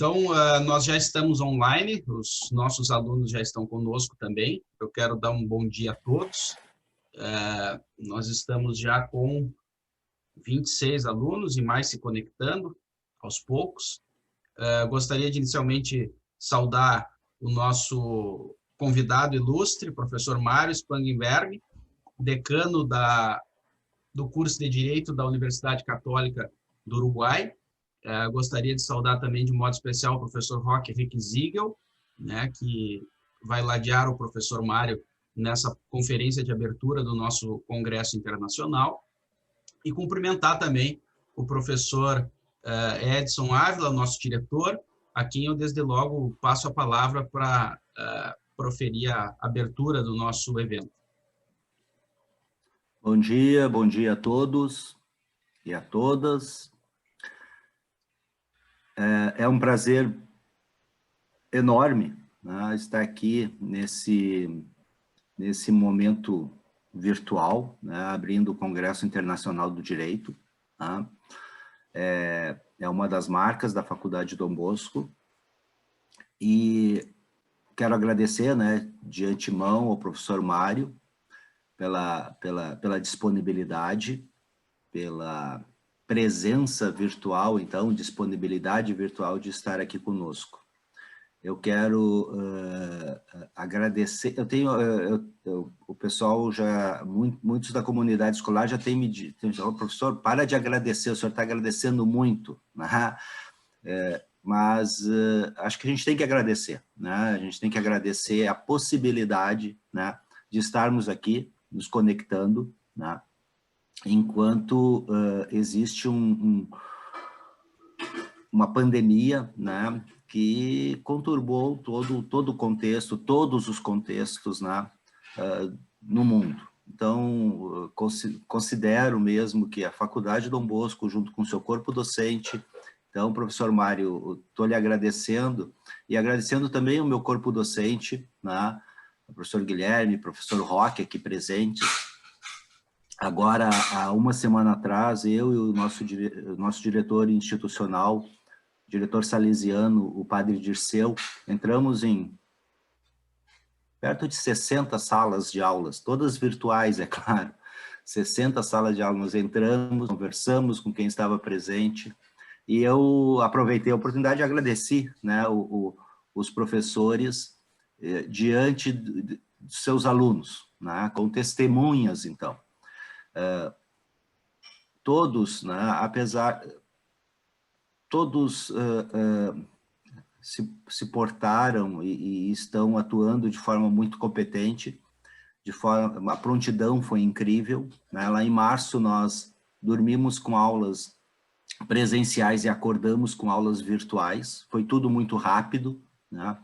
Então, nós já estamos online, os nossos alunos já estão conosco também. Eu quero dar um bom dia a todos. Nós estamos já com 26 alunos e mais se conectando aos poucos. Gostaria de inicialmente saudar o nosso convidado ilustre, professor Mário Spangenberg, decano do curso de Direito da Universidade Católica do Uruguai. Gostaria de saudar também de modo especial o professor Roque Henrique Ziegel, né, que vai ladear o professor Mário nessa conferência de abertura do nosso Congresso Internacional, e cumprimentar também o professor Edson Ávila, nosso diretor, a quem eu desde logo passo a palavra para proferir a abertura do nosso evento. Bom dia a todos e a todas. É um prazer enorme, né, estar aqui nesse momento virtual, né, abrindo o Congresso Internacional do Direito. Né. É uma das marcas da Faculdade Dom Bosco, e quero agradecer, né, de antemão ao professor Mário pela disponibilidade, pela presença virtual, então, disponibilidade virtual de estar aqui conosco. Eu quero agradecer, o pessoal já, muitos da comunidade escolar já têm me dito, professor, para de agradecer, o senhor está agradecendo muito, né? Mas acho que a gente tem que agradecer, né? A gente tem que agradecer a possibilidade, né, de estarmos aqui, nos conectando, né? Enquanto existe uma pandemia, né, que conturbou todo o contexto, todos os contextos, né, no mundo. Então, considero mesmo que a Faculdade Dom Bosco, junto com o seu corpo docente, então, professor Mário, estou lhe agradecendo, e agradecendo também o meu corpo docente, né, o professor Guilherme, professor Roque, aqui presentes. Agora, há uma semana atrás, eu e o nosso diretor institucional, diretor salesiano, o padre Dirceu, entramos em perto de 60 salas de aulas, todas virtuais, é claro, 60 salas de aulas. Nós entramos, conversamos com quem estava presente, e eu aproveitei a oportunidade e agradeci, né, os professores diante de seus alunos, né, com testemunhas, então. Todos, né, todos se portaram e estão atuando de forma muito competente, a prontidão foi incrível, né? Lá em março nós dormimos com aulas presenciais e acordamos com aulas virtuais, foi tudo muito rápido, né?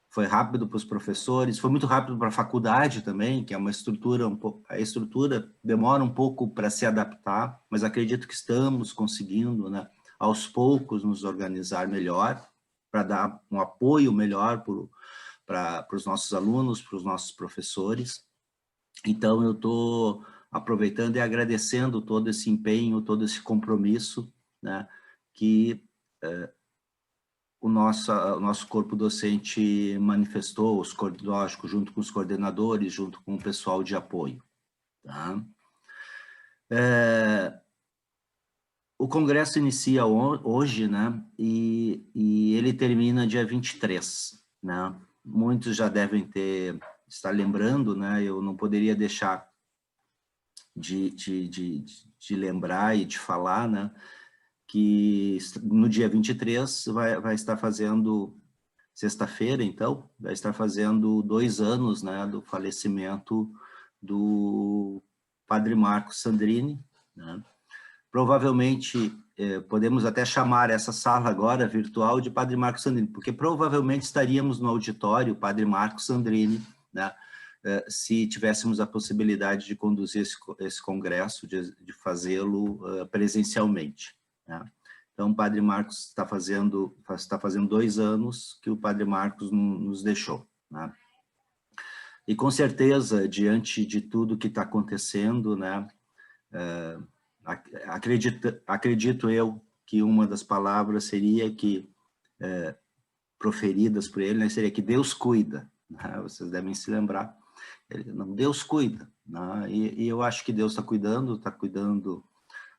Foi rápido para os professores, foi muito rápido para a faculdade também, que é uma estrutura, a estrutura demora um pouco para se adaptar, mas acredito que estamos conseguindo, né, aos poucos nos organizar melhor, para dar um apoio melhor para os nossos alunos, para os nossos professores. Então, eu estou aproveitando e agradecendo todo esse empenho, todo esse compromisso, né, que o nosso corpo docente manifestou, lógico, junto com os coordenadores, junto com o pessoal de apoio. Tá? O congresso inicia hoje, né, e ele termina dia 23, né? Muitos já devem estar lembrando, né? Eu não poderia deixar de lembrar e de falar, né, que no dia 23 vai estar fazendo, sexta-feira, então, vai estar fazendo 2 anos, né, do falecimento do padre Marcos Sandrini, né? Provavelmente, podemos até chamar essa sala agora virtual de Padre Marcos Sandrini, porque provavelmente estaríamos no auditório Padre Marcos Sandrini, né, se tivéssemos a possibilidade de conduzir esse congresso, de fazê-lo presencialmente. Né? Então, o Padre Marcos está fazendo 2 anos que o Padre Marcos nos deixou. Né? E com certeza, diante de tudo que está acontecendo, né, acredito eu que uma das palavras seria que proferidas por ele, né, seria que Deus cuida, né? Vocês devem se lembrar. Deus cuida, né? E eu acho que Deus está cuidando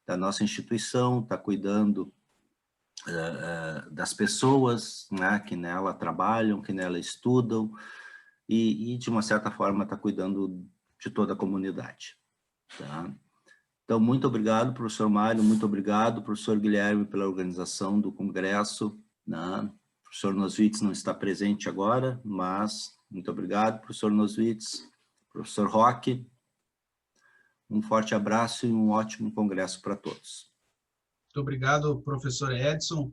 da nossa instituição, está cuidando das pessoas, né, que nela trabalham, que nela estudam, e de uma certa forma está cuidando de toda a comunidade. Tá? Então, muito obrigado, professor Mário, muito obrigado, professor Guilherme, pela organização do congresso. Né? O professor Noswitz não está presente agora, mas muito obrigado, professor Noswitz, professor Roque. Um forte abraço e um ótimo congresso para todos. Muito obrigado, professor Edson.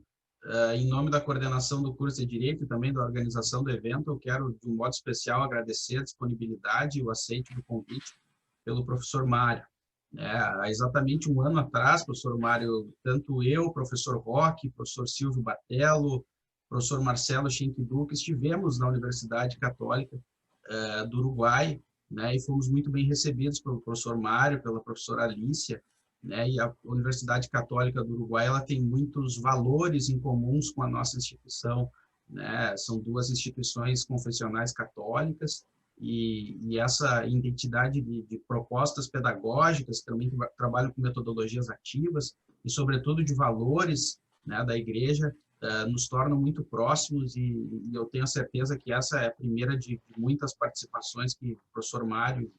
Em nome da coordenação do curso de Direito e também da organização do evento, eu quero, de um modo especial, agradecer a disponibilidade e o aceite do convite pelo professor Mário. Há exatamente um ano atrás, professor Mário, tanto eu, professor Roque, professor Silvio Batello, professor Marcelo Schenck-Duque, estivemos na Universidade Católica do Uruguai, né, e fomos muito bem recebidos pelo professor Mário, pela professora Alícia, né, e a Universidade Católica do Uruguai ela tem muitos valores em comuns com a nossa instituição, né, são duas instituições confessionais católicas, e essa identidade de propostas pedagógicas, também trabalham com metodologias ativas, e sobretudo de valores, né, da igreja, nos tornam muito próximos, e eu tenho a certeza que essa é a primeira de muitas participações que o professor Mário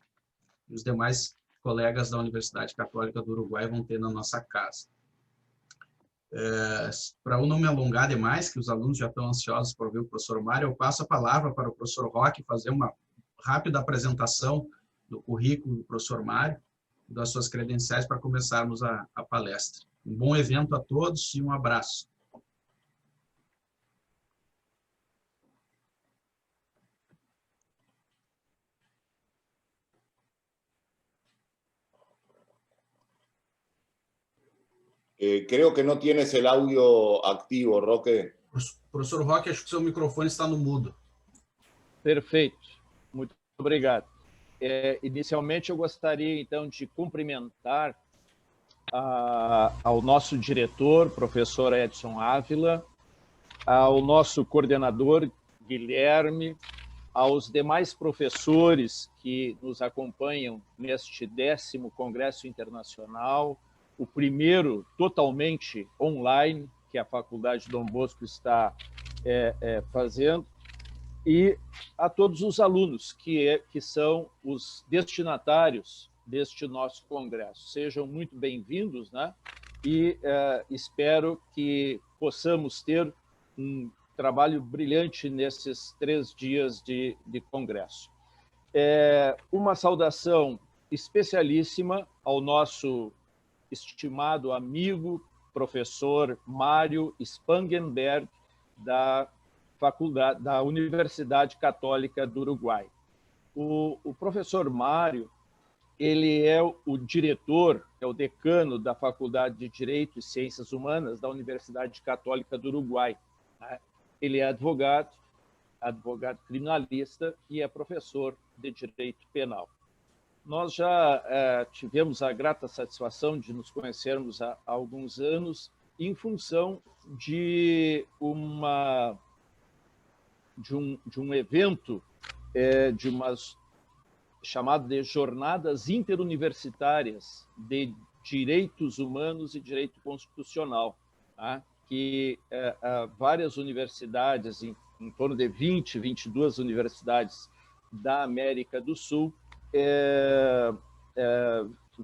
e os demais colegas da Universidade Católica do Uruguai vão ter na nossa casa. Para eu não me alongar demais, que os alunos já estão ansiosos por ouvir o professor Mário, eu passo a palavra para o professor Roque fazer uma rápida apresentação do currículo do professor Mário, das suas credenciais, para começarmos a palestra. Um bom evento a todos e um abraço. Creo que no tienes el audio activo, Roque. Professor Roque, acho que seu microfone está no mudo. Perfeito. Muito obrigado. Inicialmente, eu gostaria, então, de cumprimentar ao nosso diretor, professor Edson Ávila, ao nosso coordenador, Guilherme, aos demais professores que nos acompanham neste 10º Congresso Internacional, o primeiro totalmente online, que a Faculdade Dom Bosco está fazendo, e a todos os alunos que são os destinatários deste nosso congresso. Sejam muito bem-vindos, né? E espero que possamos ter um trabalho brilhante nesses 3 dias de congresso. Uma saudação especialíssima ao nosso estimado amigo, professor Mário Spangenberg, da Universidade Católica do Uruguai. O professor Mário, ele é o diretor, é o decano da Faculdade de Direito e Ciências Humanas da Universidade Católica do Uruguai. Ele é advogado criminalista e é professor de Direito Penal. Nós já tivemos a grata satisfação de nos conhecermos há alguns anos em função de um evento, chamado de Jornadas Interuniversitárias de Direitos Humanos e Direito Constitucional, tá? Que várias universidades, em torno de 20, 22 universidades da América do Sul,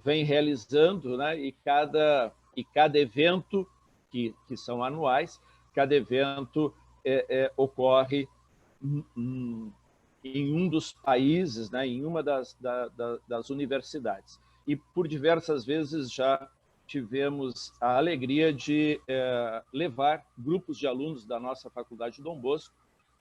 vem realizando, né? E cada evento, que são anuais, cada evento ocorre em um dos países, né? Em uma das universidades. E por diversas vezes já tivemos a alegria de levar grupos de alunos da nossa Faculdade Dom Bosco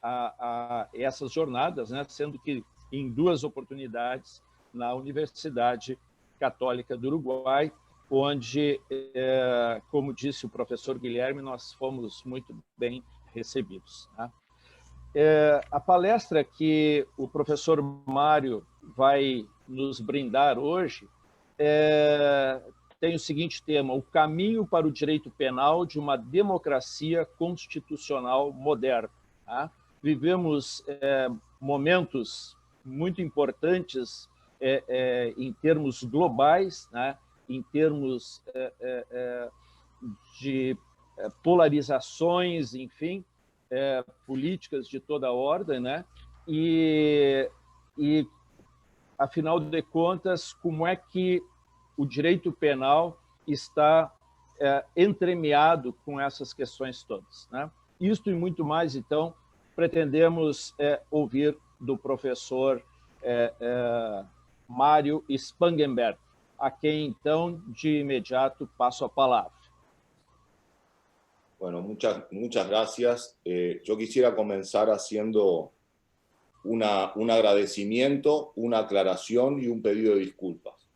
a essas jornadas, né? Sendo que em 2 oportunidades na Universidade Católica do Uruguai, onde, como disse o professor Guilherme, nós fomos muito bem recebidos, né? A palestra que o professor Mário vai nos brindar hoje tem o seguinte tema: o caminho para o direito penal de uma democracia constitucional moderna. Tá? Vivemos momentos muito importantes em termos globais, né? Em termos de polarizações, enfim, políticas de toda ordem, né? E, afinal de contas, como é que o direito penal está entremeado com essas questões todas, né? Isto e muito mais, então, pretendemos ouvir do professor Mário Spangenberg, a quem, então, de imediato passo a palavra. Bueno, muchas gracias. Yo quisiera comenzar haciendo un agradecimiento, una aclaración y un pedido de disculpas.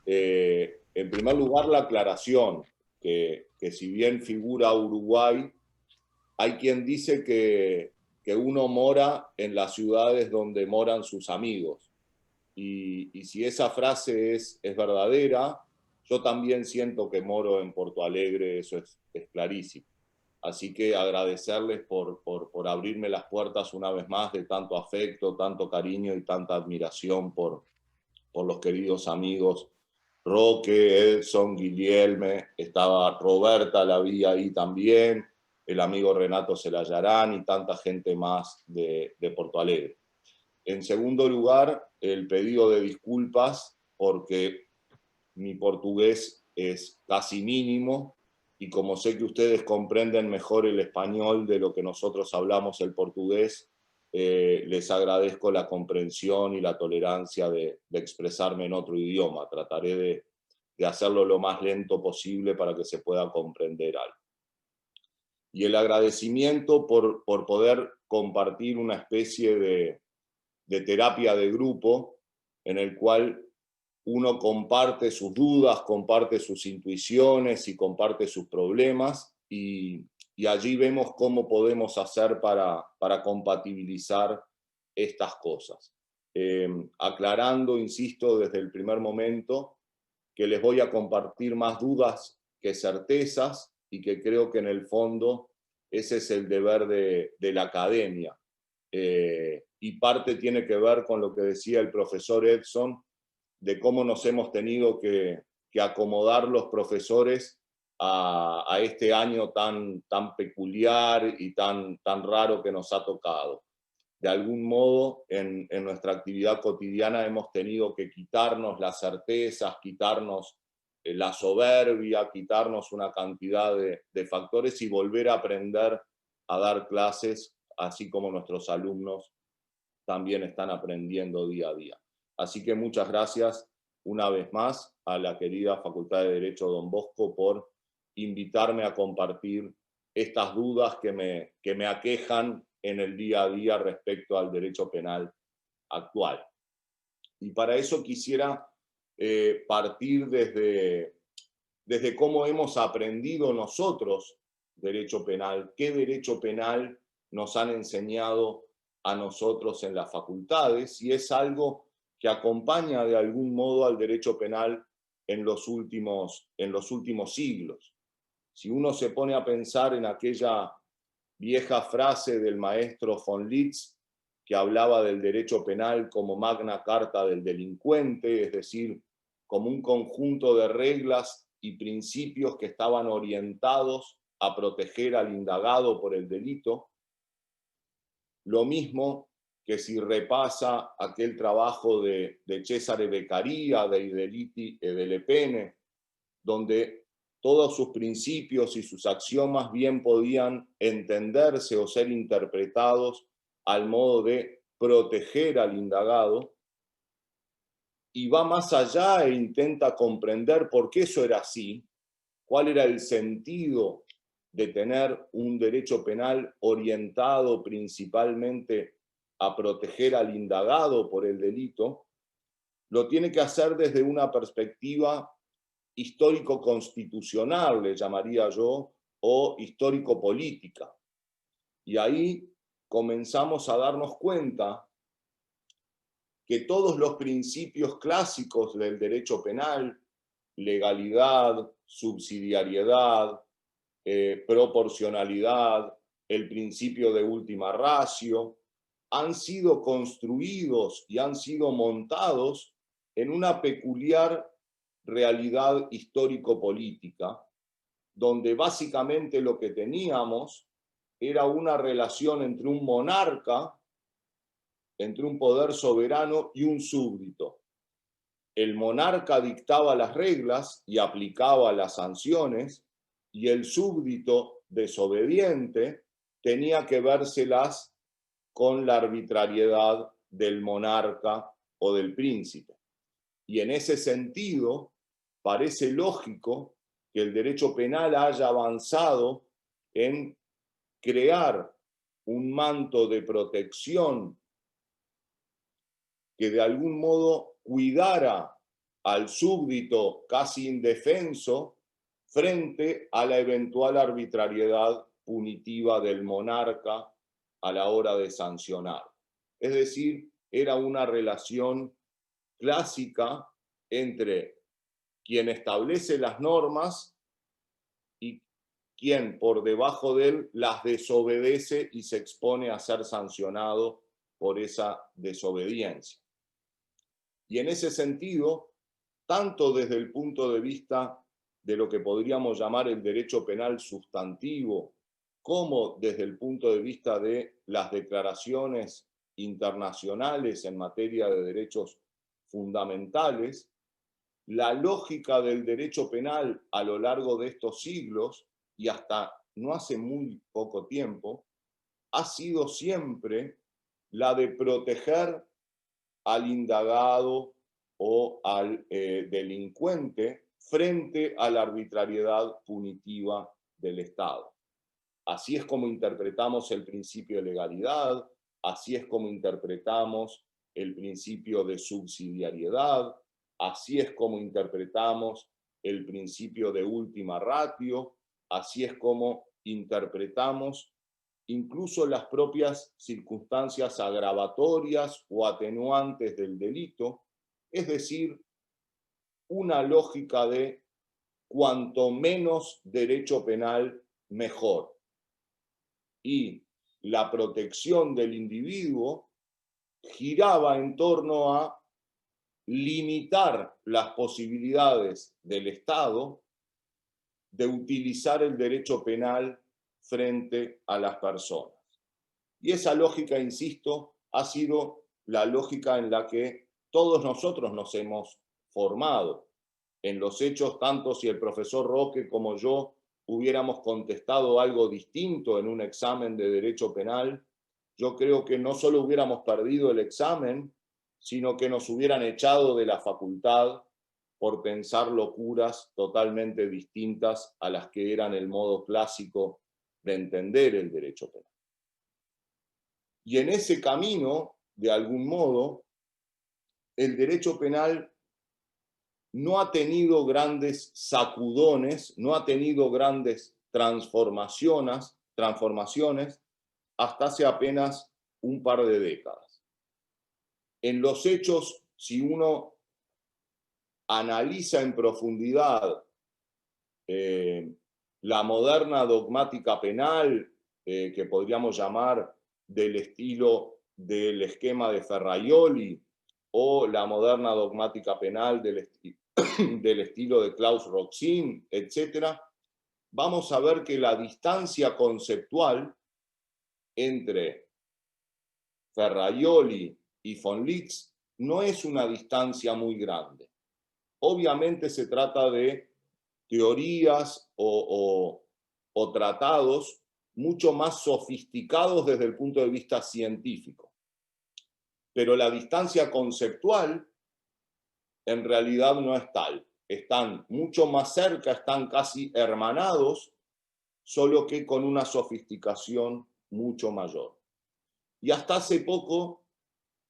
En primer lugar, la aclaración, que si bien figura Uruguay, hay quien dice que uno mora en las ciudades donde moran sus amigos. Y si esa frase es verdadera, yo también siento que moro en Porto Alegre, eso es clarísimo. Así que agradecerles por abrirme las puertas una vez más de tanto afecto, tanto cariño y tanta admiración por los queridos amigos Roque, Edson, Guillerme, estaba Roberta, la vi ahí también, el amigo Renato Celayarán y tanta gente más de Porto Alegre. En segundo lugar, el pedido de disculpas porque mi portugués es casi mínimo y como sé que ustedes comprenden mejor el español de lo que nosotros hablamos el portugués, les agradezco la comprensión y la tolerancia de expresarme en otro idioma. Trataré de hacerlo lo más lento posible para que se pueda comprender algo. Y el agradecimiento por poder compartir una especie de terapia de grupo en el cual uno comparte sus dudas, comparte sus intuiciones y comparte sus problemas y allí vemos cómo podemos hacer para compatibilizar estas cosas. Aclarando, insisto, desde el primer momento que les voy a compartir más dudas que certezas y que creo que en el fondo ese es el deber de la academia. Y parte tiene que ver con lo que decía el profesor Edson, de cómo nos hemos tenido que acomodar los profesores a este año tan peculiar y tan raro que nos ha tocado. De algún modo, en nuestra actividad cotidiana hemos tenido que quitarnos las certezas, quitarnos la soberbia, quitarnos una cantidad de factores y volver a aprender a dar clases, así como nuestros alumnos también están aprendiendo día a día. Así que muchas gracias una vez más a la querida Facultad de Derecho Don Bosco por invitarme a compartir estas dudas que me aquejan en el día a día respecto al derecho penal actual. Y para eso quisiera partir desde cómo hemos aprendido nosotros derecho penal, qué derecho penal nos han enseñado a nosotros en las facultades, y es algo que acompaña de algún modo al derecho penal en los últimos siglos. Si uno se pone a pensar en aquella vieja frase del maestro von Litz, que hablaba del derecho penal como magna carta del delincuente, es decir, como un conjunto de reglas y principios que estaban orientados a proteger al indagado por el delito, lo mismo que si repasa aquel trabajo de Cesare Beccaria, de I Delitti e delle Pene, donde todos sus principios y sus axiomas bien podían entenderse o ser interpretados al modo de proteger al indagado, y va más allá e intenta comprender por qué eso era así, cuál era el sentido de tener un derecho penal orientado principalmente a proteger al indagado por el delito, lo tiene que hacer desde una perspectiva histórico-constitucional, le llamaría yo, o histórico-política. Y ahí comenzamos a darnos cuenta que todos los principios clásicos del derecho penal, legalidad, subsidiariedad, proporcionalidad, el principio de última ratio, han sido construidos y han sido montados en una peculiar realidad histórico-política, donde básicamente lo que teníamos era una relación entre un monarca, entre un poder soberano y un súbdito. El monarca dictaba las reglas y aplicaba las sanciones, y el súbdito desobediente tenía que vérselas con la arbitrariedad del monarca o del príncipe. Y en ese sentido, parece lógico que el derecho penal haya avanzado en crear un manto de protección que de algún modo cuidara al súbdito casi indefenso frente a la eventual arbitrariedad punitiva del monarca a la hora de sancionar. Es decir, era una relación clásica entre quien establece las normas y quien por debajo de él las desobedece y se expone a ser sancionado por esa desobediencia. Y en ese sentido, tanto desde el punto de vista de lo que podríamos llamar el derecho penal sustantivo, como desde el punto de vista de las declaraciones internacionales en materia de derechos fundamentales, la lógica del derecho penal a lo largo de estos siglos y hasta no hace muy poco tiempo, ha sido siempre la de proteger al indagado o al delincuente frente a la arbitrariedad punitiva del Estado. Así es como interpretamos el principio de legalidad, así es como interpretamos el principio de subsidiariedad, así es como interpretamos el principio de última ratio, así es como interpretamos incluso las propias circunstancias agravatorias o atenuantes del delito, es decir, una lógica de cuanto menos derecho penal, mejor. Y la protección del individuo giraba en torno a limitar las posibilidades del Estado de utilizar el derecho penal frente a las personas. Y esa lógica, insisto, ha sido la lógica en la que todos nosotros nos hemos formado. En los hechos, tanto si el profesor Roque como yo hubiéramos contestado algo distinto en un examen de derecho penal, yo creo que no solo hubiéramos perdido el examen, sino que nos hubieran echado de la facultad por pensar locuras totalmente distintas a las que eran el modo clásico de entender el derecho penal. Y en ese camino, de algún modo, el derecho penal no ha tenido grandes sacudones, no ha tenido grandes transformaciones hasta hace apenas un par de décadas. En los hechos, si uno analiza en profundidad la moderna dogmática penal, que podríamos llamar del estilo del esquema de Ferraioli, o la moderna dogmática penal del estilo de Klaus Roxin, etc., vamos a ver que la distancia conceptual entre Ferraioli y von Litz no es una distancia muy grande. Obviamente se trata de teorías o tratados mucho más sofisticados desde el punto de vista científico. Pero la distancia conceptual en realidad no es tal. Están mucho más cerca, están casi hermanados, solo que con una sofisticación mucho mayor. Y hasta hace poco,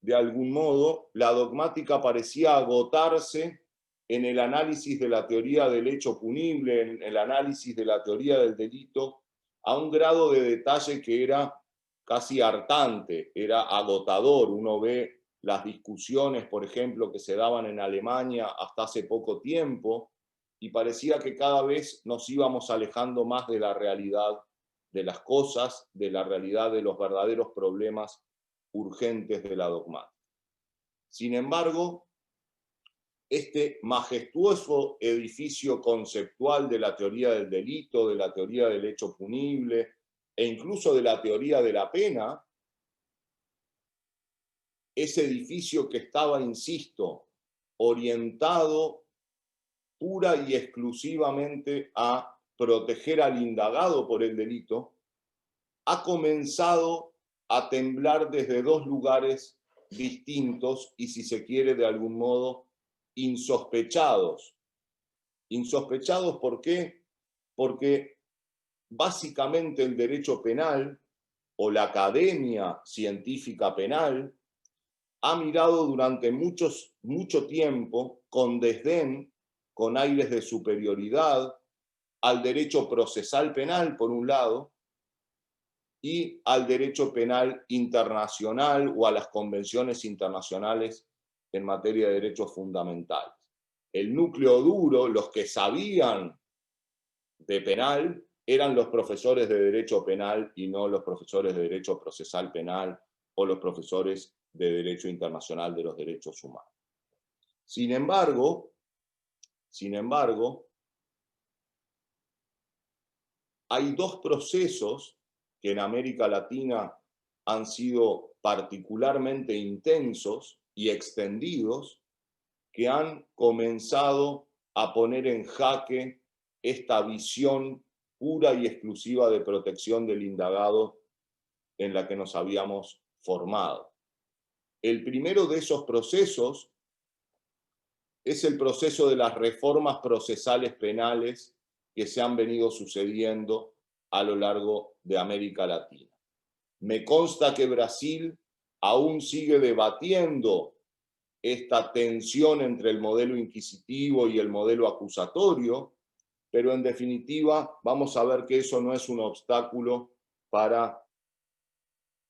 de algún modo, la dogmática parecía agotarse en el análisis de la teoría del hecho punible, en el análisis de la teoría del delito, a un grado de detalle que era casi hartante, era agotador. Uno ve las discusiones, por ejemplo, que se daban en Alemania hasta hace poco tiempo, y parecía que cada vez nos íbamos alejando más de la realidad de las cosas, de la realidad de los verdaderos problemas urgentes de la dogmática. Sin embargo, este majestuoso edificio conceptual de la teoría del delito, de la teoría del hecho punible e incluso de la teoría de la pena, ese edificio que estaba, insisto, orientado pura y exclusivamente a proteger al indagado por el delito, ha comenzado a temblar desde dos lugares distintos y, si se quiere, de algún modo, insospechados. ¿Insospechados por qué? Porque básicamente el derecho penal o la academia científica penal ha mirado durante mucho tiempo con desdén, con aires de superioridad, al derecho procesal penal, por un lado, y al derecho penal internacional o a las convenciones internacionales en materia de derechos fundamentales. El núcleo duro, los que sabían de penal, eran los profesores de derecho penal y no los profesores de derecho procesal penal o los profesores de derecho internacional de los derechos humanos. Sin embargo, hay dos procesos que en América Latina han sido particularmente intensos y extendidos, que han comenzado a poner en jaque esta visión pura y exclusiva de protección del indagado en la que nos habíamos formado. El primero de esos procesos es el proceso de las reformas procesales penales que se han venido sucediendo a lo largo de América Latina. Me consta que Brasil aún sigue debatiendo esta tensión entre el modelo inquisitivo y el modelo acusatorio, pero en definitiva vamos a ver que eso no es un obstáculo para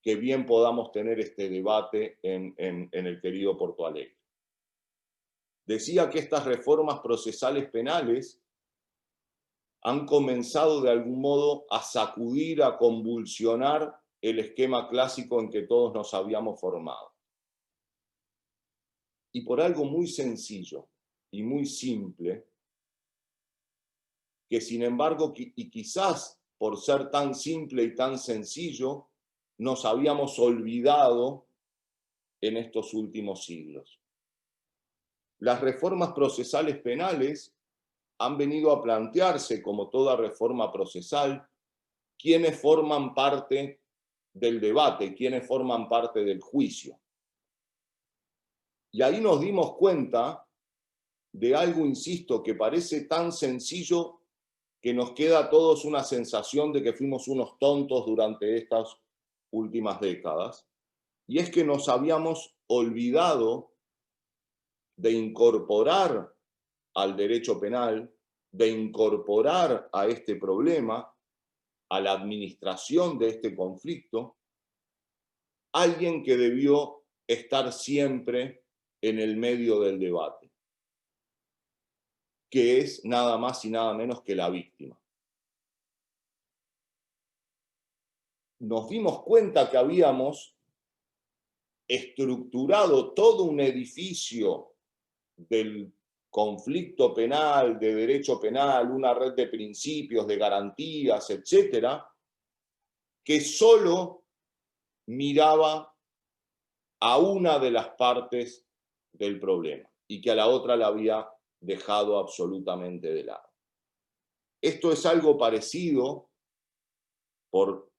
que bien podamos tener este debate en el querido Porto Alegre. Decía que estas reformas procesales penales han comenzado de algún modo a sacudir, a convulsionar el esquema clásico en que todos nos habíamos formado. Y por algo muy sencillo y muy simple, que sin embargo, y quizás por ser tan simple y tan sencillo, nos habíamos olvidado en estos últimos siglos. Las reformas procesales penales han venido a plantearse, como toda reforma procesal, quiénes forman parte del debate, quiénes forman parte del juicio. Y ahí nos dimos cuenta de algo, insisto, que parece tan sencillo que nos queda a todos una sensación de que fuimos unos tontos durante estas últimas décadas, y es que nos habíamos olvidado de incorporar al derecho penal, de incorporar a este problema, a la administración de este conflicto, alguien que debió estar siempre en el medio del debate, que es nada más y nada menos que la víctima. Nos dimos cuenta que habíamos estructurado todo un edificio del conflicto penal, de derecho penal, una red de principios, de garantías, etcétera, que solo miraba a una de las partes del problema y que a la otra la había dejado absolutamente de lado. Esto es algo parecido, por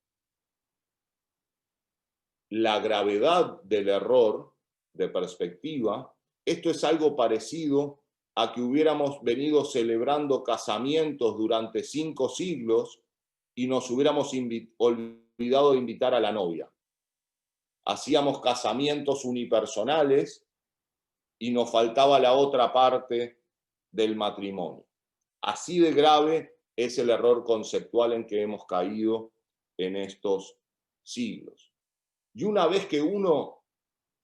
la gravedad del error de perspectiva, esto es algo parecido a que hubiéramos venido celebrando casamientos durante 5 siglos y nos hubiéramos olvidado de invitar a la novia. Hacíamos casamientos unipersonales y nos faltaba la otra parte del matrimonio. Así de grave es el error conceptual en que hemos caído en estos siglos. Y una vez que uno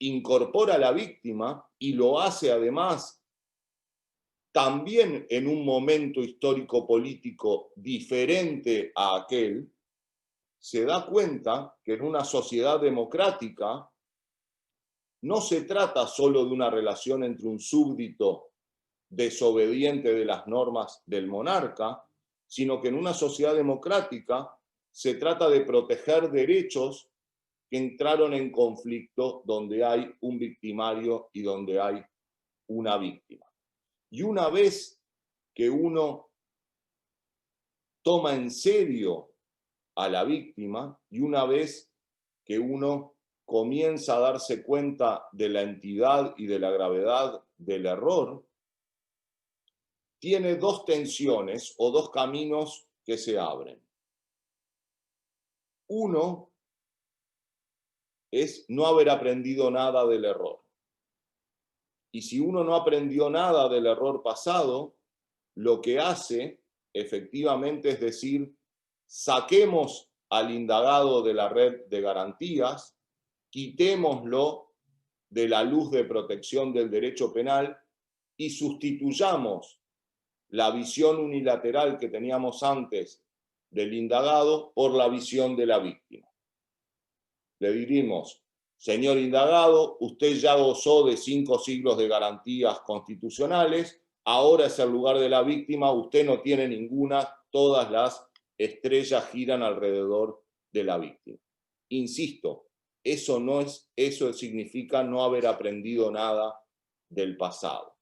incorpora a la víctima y lo hace además también en un momento histórico-político diferente a aquel, se da cuenta que en una sociedad democrática no se trata solo de una relación entre un súbdito desobediente de las normas del monarca, sino que en una sociedad democrática se trata de proteger derechos que entraron en conflicto donde hay un victimario y donde hay una víctima. Y una vez que uno toma en serio a la víctima y una vez que uno comienza a darse cuenta de la entidad y de la gravedad del error, tiene dos tensiones o dos caminos que se abren. Uno es no haber aprendido nada del error. Y si uno no aprendió nada del error pasado, lo que hace efectivamente es decir, saquemos al indagado de la red de garantías, quitémoslo de la luz de protección del derecho penal y sustituyamos la visión unilateral que teníamos antes del indagado por la visión de la víctima. Le dirimos, señor indagado, usted ya gozó de 5 siglos de garantías constitucionales, ahora es el lugar de la víctima, usted no tiene ninguna, todas las estrellas giran alrededor de la víctima. Insisto, eso significa no haber aprendido nada del pasado.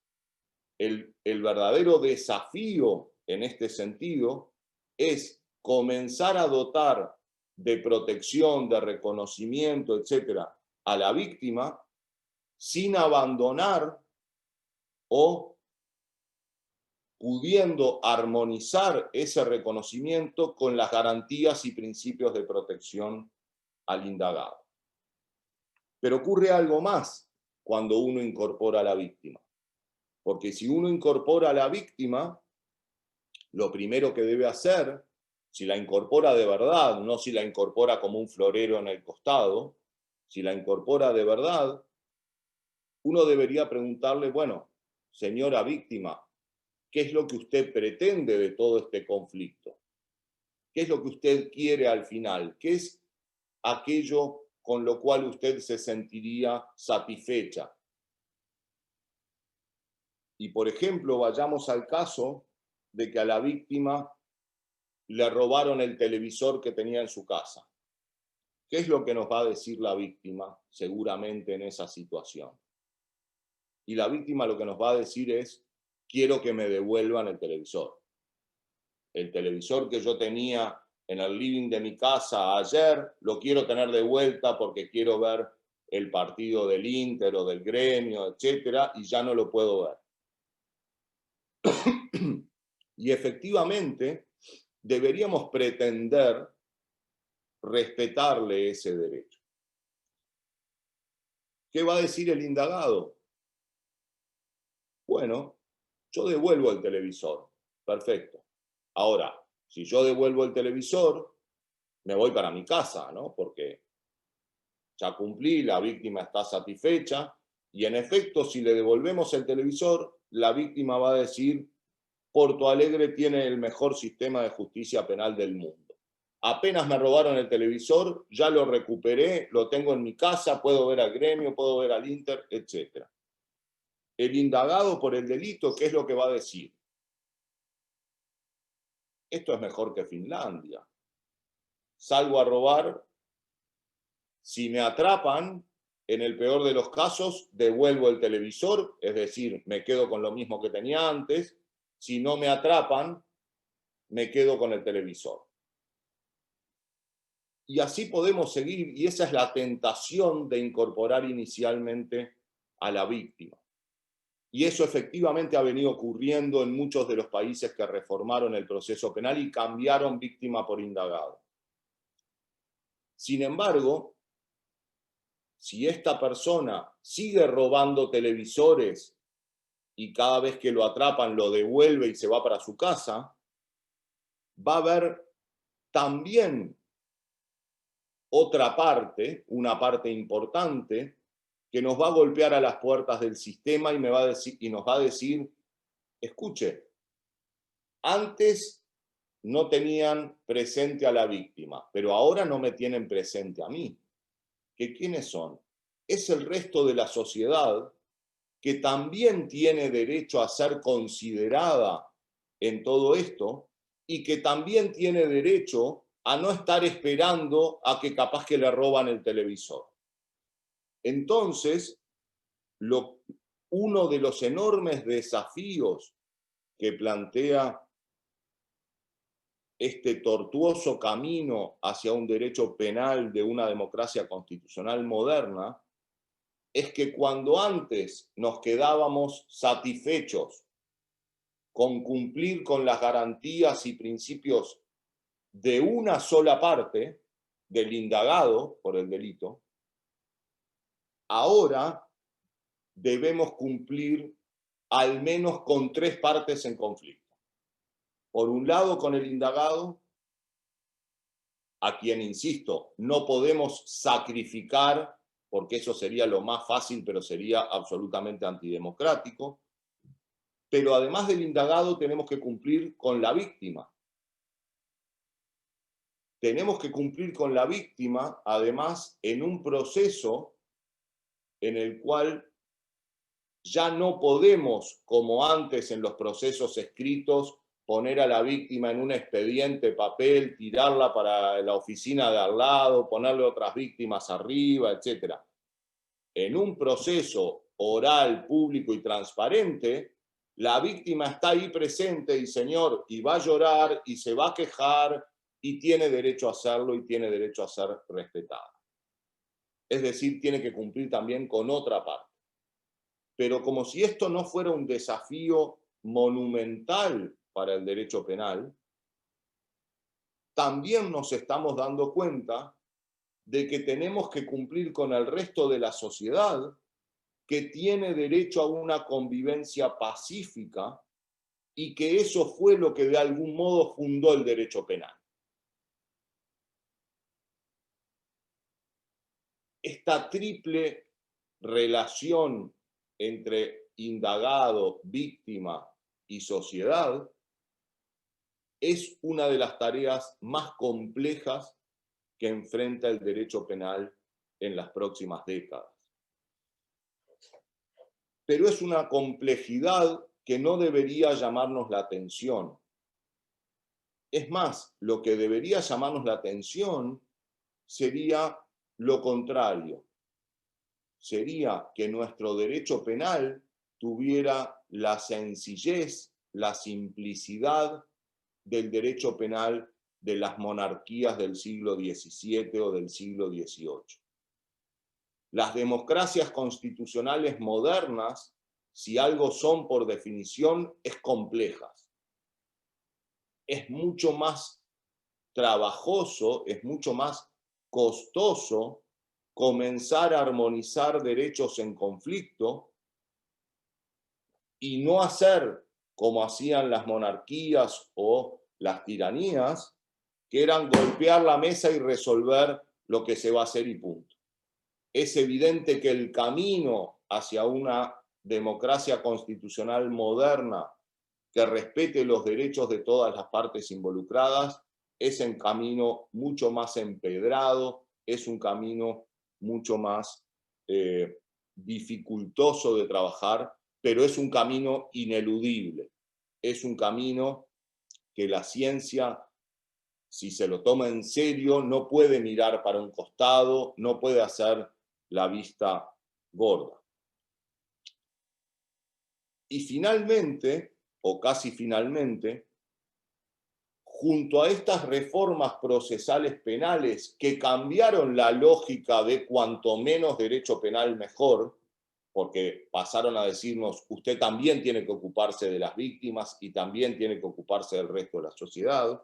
El verdadero desafío en este sentido es comenzar a dotar de protección, de reconocimiento, etcétera, a la víctima sin abandonar o pudiendo armonizar ese reconocimiento con las garantías y principios de protección al indagado. Pero ocurre algo más cuando uno incorpora a la víctima. Porque si uno incorpora a la víctima, lo primero que debe hacer, si la incorpora de verdad, no si la incorpora como un florero en el costado, si la incorpora de verdad, uno debería preguntarle, bueno, señora víctima, ¿qué es lo que usted pretende de todo este conflicto? ¿Qué es lo que usted quiere al final? ¿Qué es aquello con lo cual usted se sentiría satisfecha? Y, por ejemplo, vayamos al caso de que a la víctima le robaron el televisor que tenía en su casa. ¿Qué es lo que nos va a decir la víctima seguramente en esa situación? Y la víctima lo que nos va a decir es, quiero que me devuelvan el televisor. El televisor que yo tenía en el living de mi casa ayer, lo quiero tener de vuelta porque quiero ver el partido del Inter o del Gremio, etcétera, y ya no lo puedo ver. Y efectivamente deberíamos pretender respetarle ese derecho. ¿Qué va a decir el indagado? Bueno, yo devuelvo el televisor. Perfecto. Ahora, si yo devuelvo el televisor, me voy para mi casa, ¿no? Porque ya cumplí, la víctima está satisfecha, y en efecto, si le devolvemos el televisor, la víctima va a decir, Porto Alegre tiene el mejor sistema de justicia penal del mundo. Apenas me robaron el televisor, ya lo recuperé, lo tengo en mi casa, puedo ver al Gremio, puedo ver al Inter, etc. El indagado por el delito, ¿qué es lo que va a decir? Esto es mejor que Finlandia. Salgo a robar, si me atrapan, en el peor de los casos, devuelvo el televisor, es decir, me quedo con lo mismo que tenía antes. Si no me atrapan, me quedo con el televisor. Y así podemos seguir, y esa es la tentación de incorporar inicialmente a la víctima. Y eso efectivamente ha venido ocurriendo en muchos de los países que reformaron el proceso penal y cambiaron víctima por indagado. Sin embargo, si esta persona sigue robando televisores y cada vez que lo atrapan lo devuelve y se va para su casa, va a haber también otra parte, una parte importante, que nos va a golpear a las puertas del sistema y nos va a decir, escuche, antes no tenían presente a la víctima, pero ahora no me tienen presente a mí. ¿Que quiénes son? Es el resto de la sociedad que también tiene derecho a ser considerada en todo esto y que también tiene derecho a no estar esperando a que capaz que le roban el televisor. Entonces, uno de los enormes desafíos que plantea este tortuoso camino hacia un derecho penal de una democracia constitucional moderna es que cuando antes nos quedábamos satisfechos con cumplir con las garantías y principios de una sola parte del indagado por el delito, ahora debemos cumplir al menos con 3 partes en conflicto. Por un lado, con el indagado, a quien, insisto, no podemos sacrificar, porque eso sería lo más fácil, pero sería absolutamente antidemocrático. Pero además del indagado, tenemos que cumplir con la víctima. Tenemos que cumplir con la víctima, además, en un proceso en el cual ya no podemos, como antes en los procesos escritos, poner a la víctima en un expediente papel, tirarla para la oficina de al lado, ponerle otras víctimas arriba, etc. En un proceso oral, público y transparente, la víctima está ahí presente y, señor, y va a llorar y se va a quejar y tiene derecho a hacerlo y tiene derecho a ser respetada. Es decir, tiene que cumplir también con otra parte. Pero como si esto no fuera un desafío monumental para el derecho penal, también nos estamos dando cuenta de que tenemos que cumplir con el resto de la sociedad que tiene derecho a una convivencia pacífica y que eso fue lo que de algún modo fundó el derecho penal. Esta triple relación entre indagado, víctima y sociedad es una de las tareas más complejas que enfrenta el derecho penal en las próximas décadas. Pero es una complejidad que no debería llamarnos la atención. Es más, lo que debería llamarnos la atención sería lo contrario. Sería que nuestro derecho penal tuviera la sencillez, la simplicidad del derecho penal de las monarquías del siglo XVII o del siglo XVIII. Las democracias constitucionales modernas, si algo son por definición, es complejas. Es mucho más trabajoso, es mucho más costoso comenzar a armonizar derechos en conflicto y no hacer como hacían las monarquías o las tiranías, que eran golpear la mesa y resolver lo que se va a hacer y punto. Es evidente que el camino hacia una democracia constitucional moderna que respete los derechos de todas las partes involucradas es un camino mucho más empedrado, es un camino mucho más dificultoso de trabajar, pero es un camino ineludible. Es un camino que la ciencia, si se lo toma en serio, no puede mirar para un costado, no puede hacer la vista gorda. Y finalmente, o casi finalmente, junto a estas reformas procesales penales que cambiaron la lógica de cuanto menos derecho penal mejor, porque pasaron a decirnos, usted también tiene que ocuparse de las víctimas y también tiene que ocuparse del resto de la sociedad.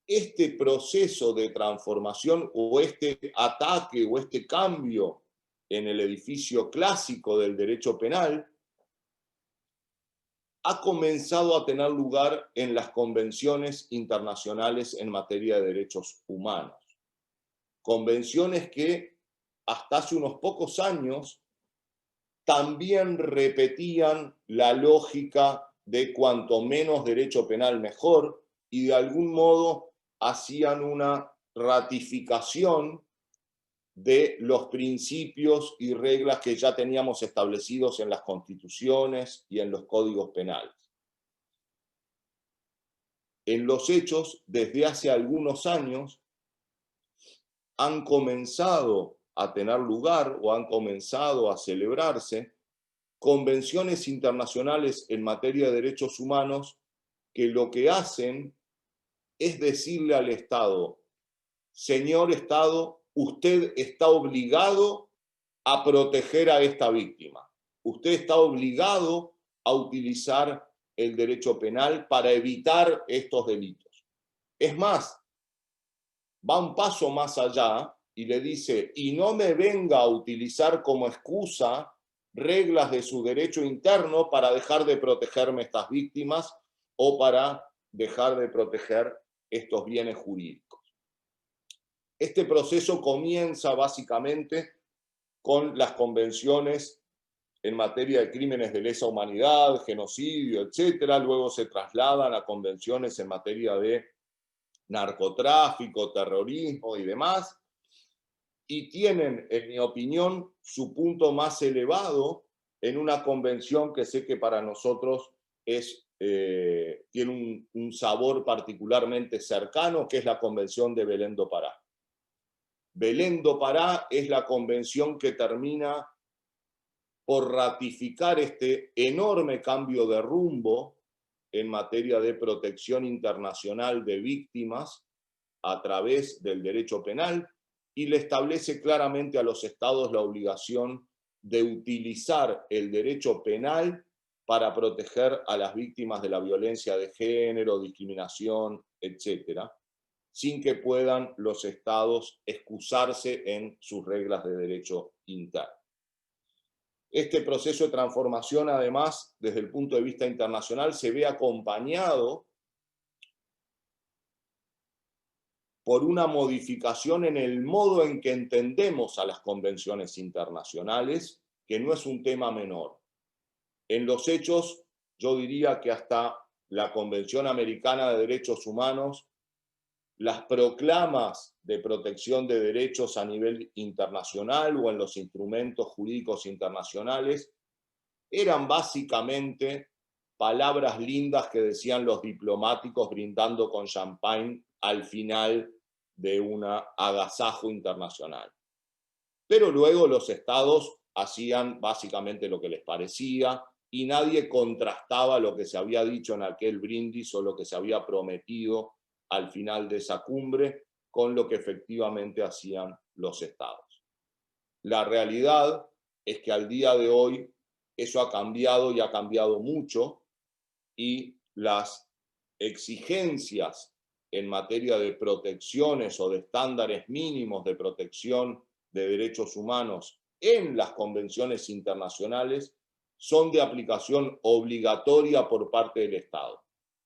Este proceso de transformación o este ataque o este cambio en el edificio clásico del derecho penal ha comenzado a tener lugar en las convenciones internacionales en materia de derechos humanos. Convenciones que hasta hace unos pocos años también repetían la lógica de cuanto menos derecho penal mejor, y de algún modo hacían una ratificación de los principios y reglas que ya teníamos establecidos en las constituciones y en los códigos penales. En los hechos, desde hace algunos años, han comenzado a tener lugar o han comenzado a celebrarse convenciones internacionales en materia de derechos humanos que lo que hacen es decirle al Estado: señor Estado, usted está obligado a proteger a esta víctima. Usted está obligado a utilizar el derecho penal para evitar estos delitos. Es más, va un paso más allá y le dice: y no me venga a utilizar como excusa reglas de su derecho interno para dejar de protegerme estas víctimas o para dejar de proteger estos bienes jurídicos. Este proceso comienza básicamente con las convenciones en materia de crímenes de lesa humanidad, genocidio, etc. Luego se trasladan a convenciones en materia de narcotráfico, terrorismo y demás, y tienen, en mi opinión, su punto más elevado en una convención que sé que para nosotros tiene un sabor particularmente cercano, que es la Convención de Belém do Pará. Belém do Pará es la convención que termina por ratificar este enorme cambio de rumbo en materia de protección internacional de víctimas a través del derecho penal, y le establece claramente a los estados la obligación de utilizar el derecho penal para proteger a las víctimas de la violencia de género, discriminación, etc., sin que puedan los estados excusarse en sus reglas de derecho interno. Este proceso de transformación, además, desde el punto de vista internacional, se ve acompañado por una modificación en el modo en que entendemos a las convenciones internacionales, que no es un tema menor. En los hechos, yo diría que hasta la Convención Americana de Derechos Humanos, las proclamas de protección de derechos a nivel internacional o en los instrumentos jurídicos internacionales eran básicamente palabras lindas que decían los diplomáticos brindando con champagne al final de un agasajo internacional. Pero luego los estados hacían básicamente lo que les parecía y nadie contrastaba lo que se había dicho en aquel brindis o lo que se había prometido al final de esa cumbre con lo que efectivamente hacían los estados. La realidad es que al día de hoy eso ha cambiado y ha cambiado mucho, y las exigencias en materia de protecciones o de estándares mínimos de protección de derechos humanos en las convenciones internacionales son de aplicación obligatoria por parte del Estado.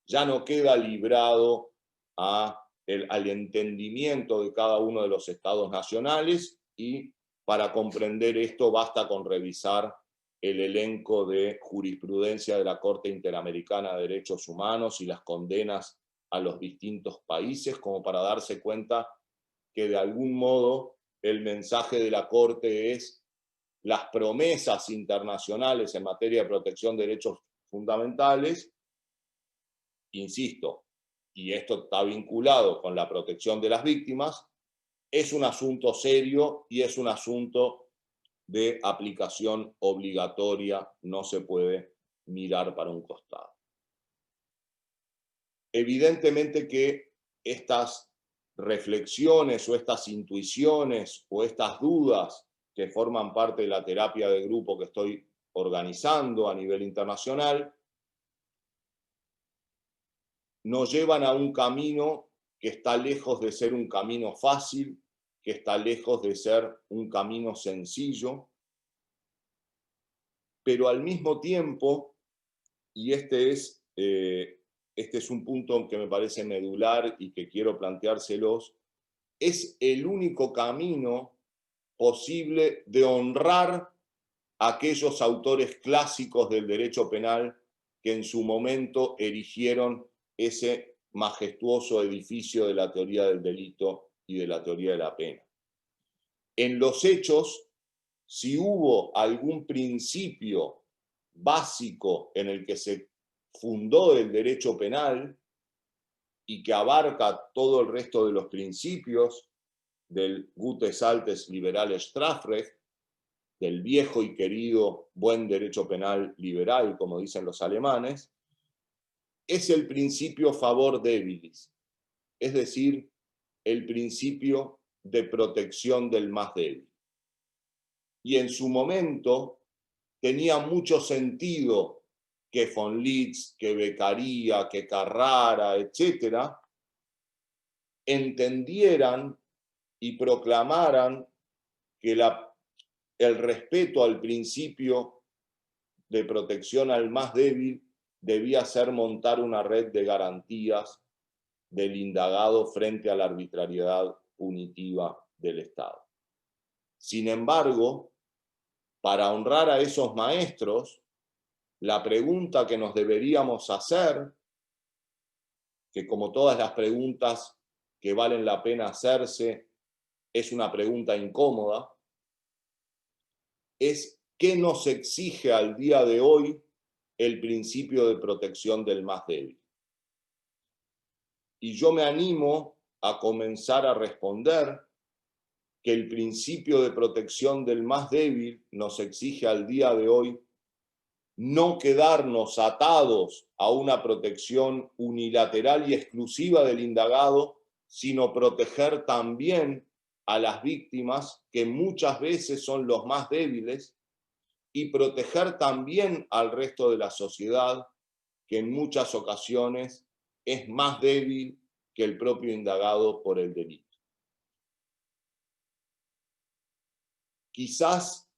Ya no queda librado al entendimiento de cada uno de los estados nacionales, y para comprender esto basta con revisar el elenco de jurisprudencia de la Corte Interamericana de Derechos Humanos y las condenas a los distintos países, como para darse cuenta que de algún modo el mensaje de la Corte es: las promesas internacionales en materia de protección de derechos fundamentales, insisto, y esto está vinculado con la protección de las víctimas, es un asunto serio y es un asunto de aplicación obligatoria, no se puede mirar para un costado. Evidentemente que estas reflexiones o estas intuiciones o estas dudas que forman parte de la terapia de grupo que estoy organizando a nivel internacional nos llevan a un camino que está lejos de ser un camino fácil, que está lejos de ser un camino sencillo, pero al mismo tiempo, y este es un punto que me parece medular y que quiero planteárselos, es el único camino posible de honrar aquellos autores clásicos del derecho penal que en su momento erigieron ese majestuoso edificio de la teoría del delito y de la teoría de la pena. En los hechos, si hubo algún principio básico en el que se fundó el derecho penal y que abarca todo el resto de los principios del Gutes altes liberales Strafrecht, del viejo y querido buen derecho penal liberal, como dicen los alemanes, es el principio favor debilis, es decir, el principio de protección del más débil. Y en su momento tenía mucho sentido que von Litz, que Beccaria, que Carrara, etcétera, entendieran y proclamaran que el respeto al principio de protección al más débil debía ser montar una red de garantías del indagado frente a la arbitrariedad punitiva del Estado. Sin embargo, para honrar a esos maestros, la pregunta que nos deberíamos hacer, que como todas las preguntas que valen la pena hacerse, es una pregunta incómoda, es ¿qué nos exige al día de hoy el principio de protección del más débil? Y yo me animo a comenzar a responder que el principio de protección del más débil nos exige al día de hoy no quedarnos atados a una protección unilateral y exclusiva del indagado, sino proteger también a las víctimas, que muchas veces son los más débiles, y proteger también al resto de la sociedad, que en muchas ocasiones es más débil que el propio indagado por el delito. Quizás,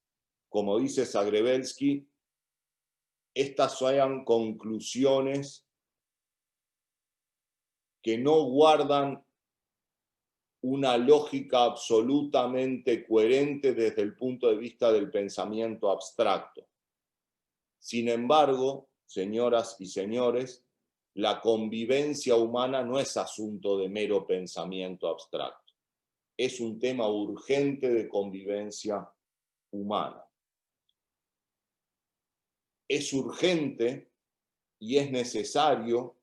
como dice Zagrebelsky, estas sean conclusiones que no guardan una lógica absolutamente coherente desde el punto de vista del pensamiento abstracto. Sin embargo, señoras y señores, la convivencia humana no es asunto de mero pensamiento abstracto. Es un tema urgente de convivencia humana. Es urgente y es necesario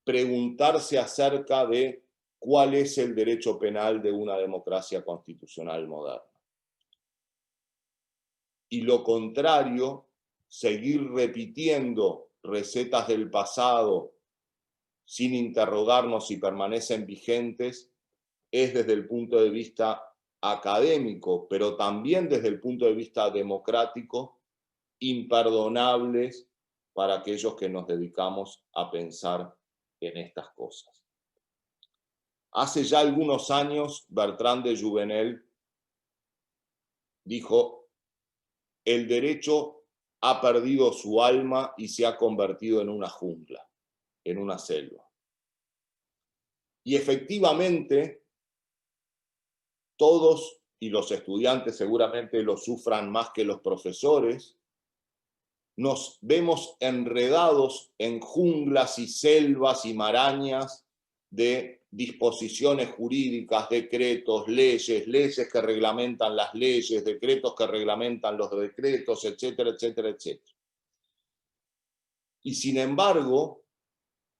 preguntarse acerca de cuál es el derecho penal de una democracia constitucional moderna. Y lo contrario, seguir repitiendo recetas del pasado sin interrogarnos si permanecen vigentes, es desde el punto de vista académico, pero también desde el punto de vista democrático, imperdonables para aquellos que nos dedicamos a pensar en estas cosas. Hace ya algunos años, Bertrand de Jouvenel dijo: el derecho ha perdido su alma y se ha convertido en una jungla, en una selva. Y efectivamente, todos, y los estudiantes seguramente lo sufran más que los profesores, nos vemos enredados en junglas y selvas y marañas de disposiciones jurídicas, decretos, leyes que reglamentan las leyes, decretos que reglamentan los decretos, etcétera, etcétera, etcétera. Y sin embargo,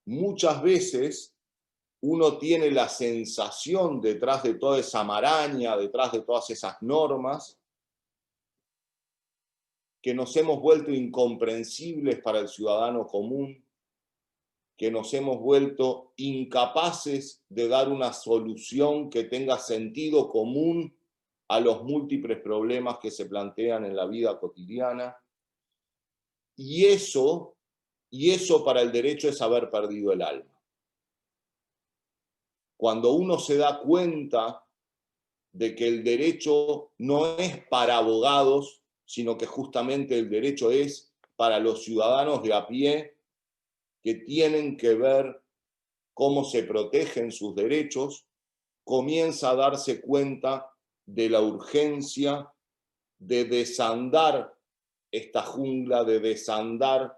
muchas veces uno tiene la sensación detrás de toda esa maraña, detrás de todas esas normas, que nos hemos vuelto incomprensibles para el ciudadano común, que nos hemos vuelto incapaces de dar una solución que tenga sentido común a los múltiples problemas que se plantean en la vida cotidiana. Y eso para el derecho es haber perdido el alma. Cuando uno se da cuenta de que el derecho no es para abogados, sino que justamente el derecho es para los ciudadanos de a pie, que tienen que ver cómo se protegen sus derechos, comienza a darse cuenta de la urgencia de desandar esta jungla, de desandar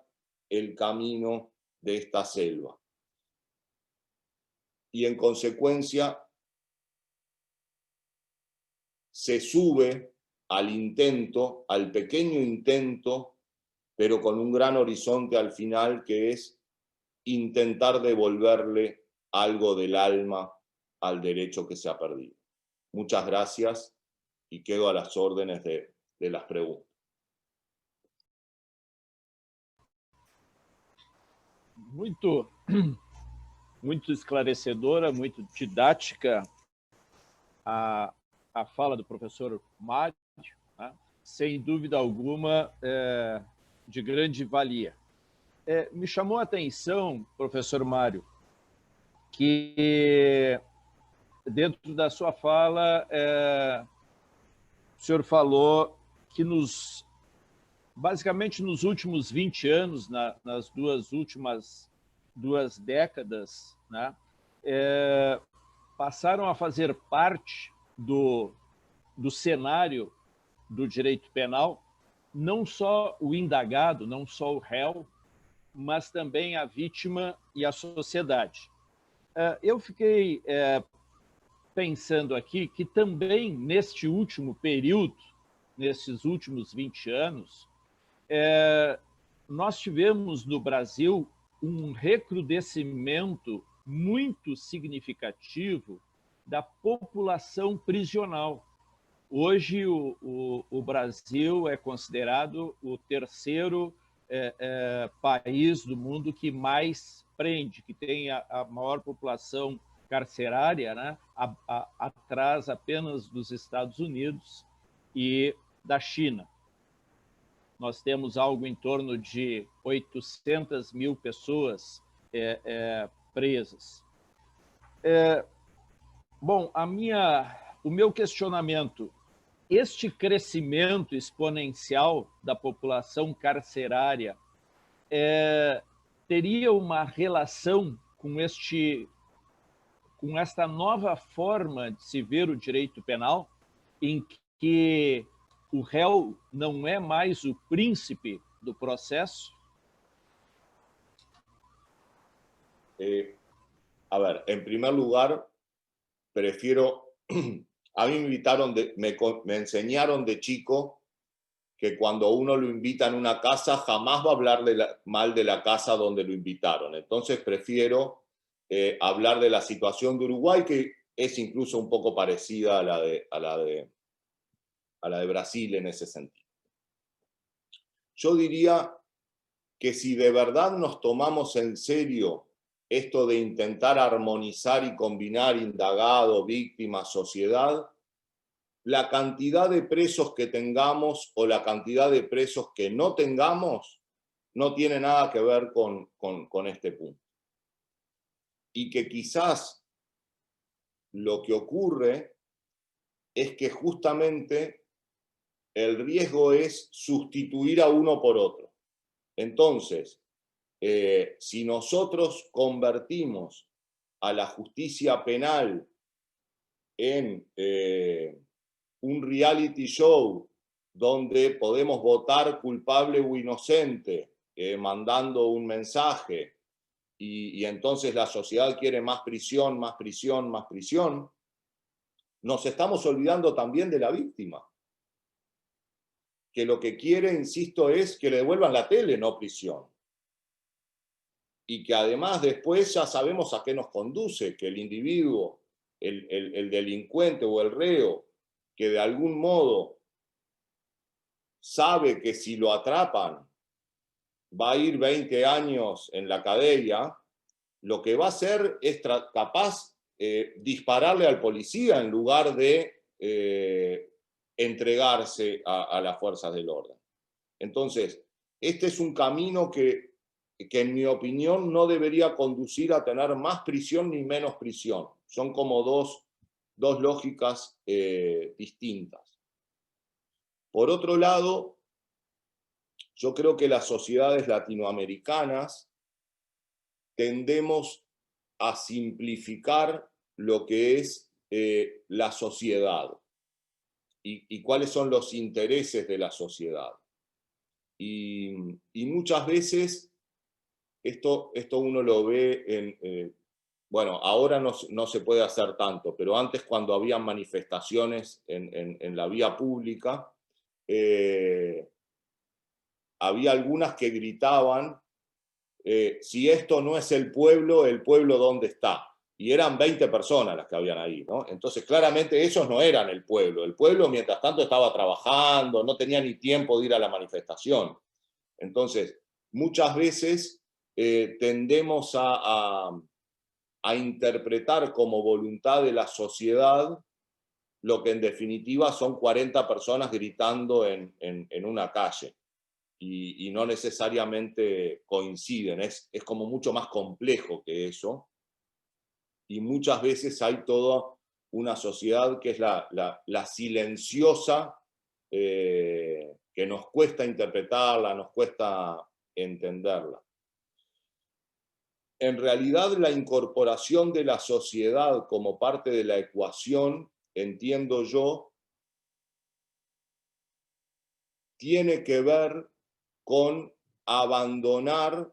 el camino de esta selva. Y en consecuencia se sube al intento, al pequeño intento, pero con un gran horizonte al final, que es intentar devolverle algo del alma al derecho que se ha perdido. Muchas gracias y quedo a las órdenes de las preguntas. Muito esclarecedora, muito didática a fala do professor Mário, né? Sem dúvida alguma, de grande valia. Me chamou a atenção, professor Mário, que dentro da sua fala, o senhor falou que basicamente nos últimos 20 anos, nas últimas duas décadas, né, passaram a fazer parte do cenário do direito penal não só o indagado, não só o réu, mas também a vítima e a sociedade. Eu fiquei pensando aqui que também neste último período, nesses últimos 20 anos, nós tivemos no Brasil um recrudescimento muito significativo da população prisional. Hoje, o Brasil é considerado o terceiro país do mundo que mais prende, que tem a maior população carcerária, né? Atrás apenas dos Estados Unidos e da China. Nós temos algo em torno de 800 mil pessoas presas. Bom, o meu questionamento, este crescimento exponencial da população carcerária teria uma relação com esta nova forma de se ver o direito penal, em que o réu não é mais o príncipe do processo? A ver, en primer lugar, prefiero... A mí me enseñaron de chico que cuando uno lo invita en una casa, jamás va a hablar mal de la casa donde lo invitaron. Entonces prefiero hablar de la situación de Uruguay, que es incluso un poco parecida a la de Brasil en ese sentido. Yo diría que si de verdad nos tomamos en serio esto de intentar armonizar y combinar indagado, víctima, sociedad, la cantidad de presos que tengamos o la cantidad de presos que no tengamos no tiene nada que ver con este punto. Y que quizás lo que ocurre es que justamente el riesgo es sustituir a uno por otro. Entonces, si nosotros convertimos a la justicia penal en un reality show donde podemos votar culpable o inocente, mandando un mensaje, y entonces la sociedad quiere más prisión, más prisión, más prisión, nos estamos olvidando también de la víctima, que lo que quiere, insisto, es que le devuelvan la tele, no prisión. Y que además después ya sabemos a qué nos conduce, que el individuo, el delincuente o el reo, que de algún modo sabe que si lo atrapan va a ir 20 años en la cadena, lo que va a hacer es capaz dispararle al policía en lugar de entregarse a las fuerzas del orden. Entonces, este es un camino que en mi opinión no debería conducir a tener más prisión ni menos prisión. Son como dos lógicas distintas. Por otro lado, yo creo que las sociedades latinoamericanas tendemos a simplificar lo que es la sociedad. y cuáles son los intereses de la sociedad. Y muchas veces esto uno lo ve bueno, ahora no se puede hacer tanto, pero antes cuando había manifestaciones en la vía pública, había algunas que gritaban, si esto no es el pueblo ¿dónde está? Y eran 20 personas las que habían ahí, ¿no? Entonces claramente esos no eran el pueblo mientras tanto estaba trabajando, no tenía ni tiempo de ir a la manifestación. Entonces, muchas veces tendemos a interpretar como voluntad de la sociedad lo que en definitiva son 40 personas gritando en una calle. Y no necesariamente coinciden, es como mucho más complejo que eso. Y muchas veces hay toda una sociedad que es la silenciosa, que nos cuesta interpretarla, nos cuesta entenderla. En realidad, la incorporación de la sociedad como parte de la ecuación, entiendo yo, tiene que ver con abandonar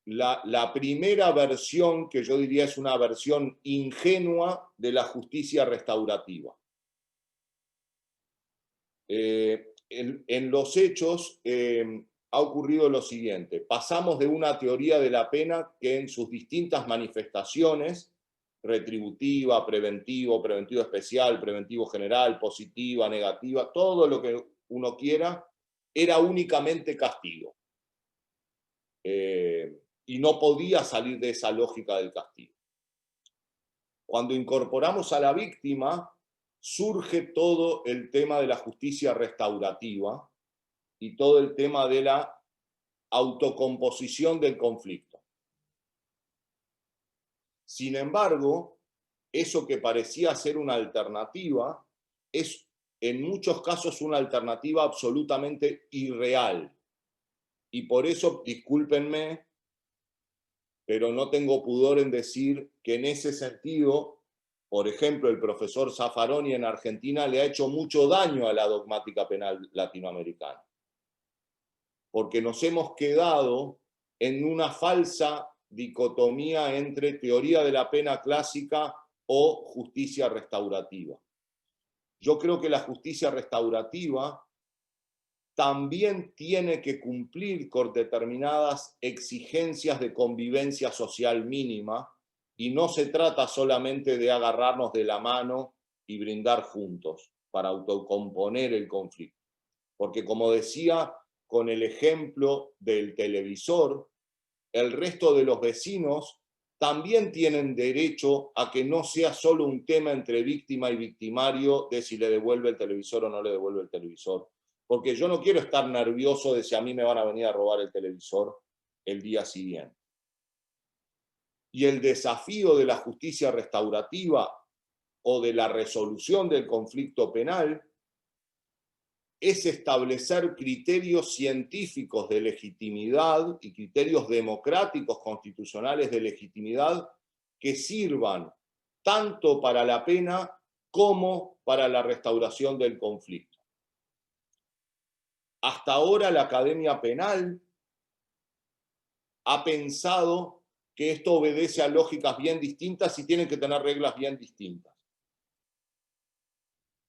la primera versión, que yo diría es una versión ingenua de la justicia restaurativa. En los hechos ha ocurrido lo siguiente: pasamos de una teoría de la pena que en sus distintas manifestaciones, retributiva, preventivo especial, preventivo general, positiva, negativa, todo lo que uno quiera, era únicamente castigo. Y no podía salir de esa lógica del castigo. Cuando incorporamos a la víctima, surge todo el tema de la justicia restaurativa y todo el tema de la autocomposición del conflicto. Sin embargo, eso que parecía ser una alternativa es en muchos casos una alternativa absolutamente irreal. Y por eso, discúlpenme, pero no tengo pudor en decir que en ese sentido, por ejemplo, el profesor Zaffaroni en Argentina le ha hecho mucho daño a la dogmática penal latinoamericana. Porque nos hemos quedado en una falsa dicotomía entre teoría de la pena clásica o justicia restaurativa. Yo creo que la justicia restaurativa también tiene que cumplir con determinadas exigencias de convivencia social mínima, y no se trata solamente de agarrarnos de la mano y brindar juntos para autocomponer el conflicto. Porque, como decía con el ejemplo del televisor, el resto de los vecinos también tienen derecho a que no sea solo un tema entre víctima y victimario de si le devuelve el televisor o no le devuelve el televisor. Porque yo no quiero estar nervioso de si a mí me van a venir a robar el televisor el día siguiente. Y el desafío de la justicia restaurativa o de la resolución del conflicto penal es establecer criterios científicos de legitimidad y criterios democráticos constitucionales de legitimidad que sirvan tanto para la pena como para la restauración del conflicto. Hasta ahora la Academia Penal ha pensado que esto obedece a lógicas bien distintas y tienen que tener reglas bien distintas.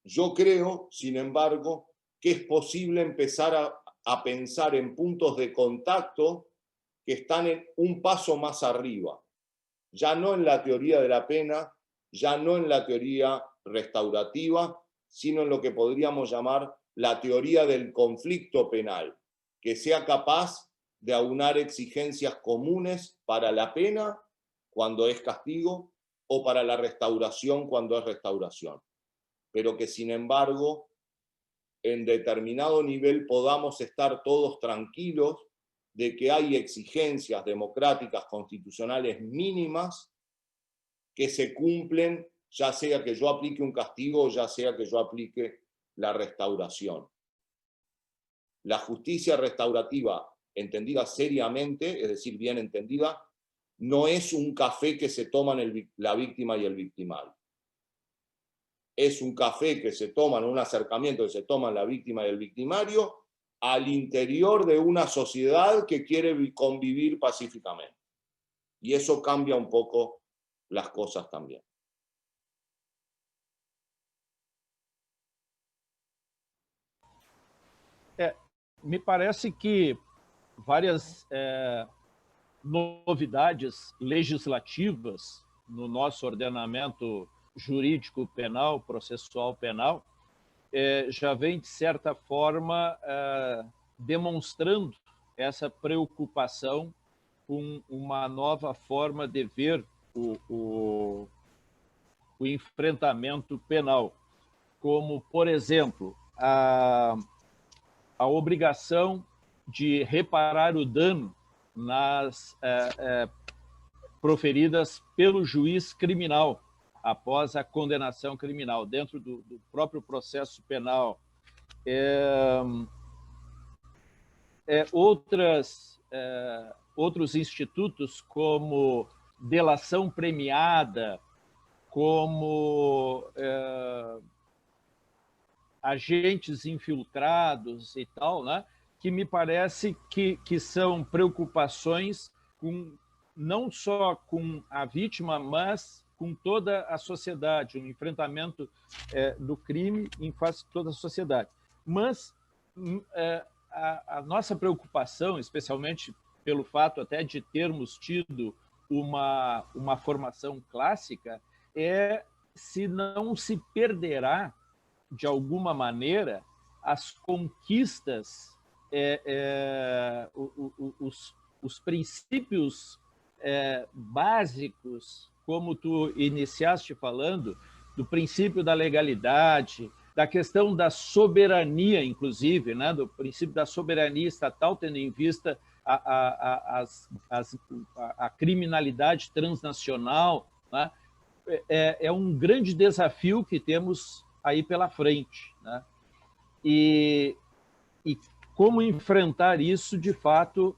Yo creo, sin embargo, que es posible empezar a pensar en puntos de contacto que están en un paso más arriba, ya no en la teoría de la pena, ya no en la teoría restaurativa, sino en lo que podríamos llamar la teoría del conflicto penal, que sea capaz de aunar exigencias comunes para la pena cuando es castigo o para la restauración cuando es restauración, pero que sin embargo en determinado nivel podamos estar todos tranquilos de que hay exigencias democráticas constitucionales mínimas que se cumplen, ya sea que yo aplique un castigo o ya sea que yo aplique la restauración. La justicia restaurativa, entendida seriamente, es decir, bien entendida, no es un café que se toman la víctima y el victimario. es un café que se toman, un acercamiento que se toman la víctima y el victimario al interior de una sociedad que quiere convivir pacíficamente. Y eso cambia un poco las cosas también. Me parece que várias novidades legislativas no nosso ordenamento jurídico penal, processual penal, já vem, de certa forma, demonstrando essa preocupação com uma nova forma de ver o enfrentamento penal, como, por exemplo, a obrigação de reparar o dano nas proferidas pelo juiz criminal após a condenação criminal, dentro do próprio processo penal. Outros institutos, como delação premiada, como agentes infiltrados e tal, né? Que me parece que são preocupações não só com a vítima, mas com toda a sociedade, um enfrentamento do crime em face de toda a sociedade. Mas a nossa preocupação, especialmente pelo fato até de termos tido uma formação clássica, é se não se perderá, de alguma maneira, as conquistas, os princípios básicos, como tu iniciaste falando, do princípio da legalidade, da questão da soberania, inclusive, né? Do princípio da soberania estatal, tendo em vista a criminalidade transnacional, né? É um grande desafio que temos aí pela frente, né? E como enfrentar isso, de fato,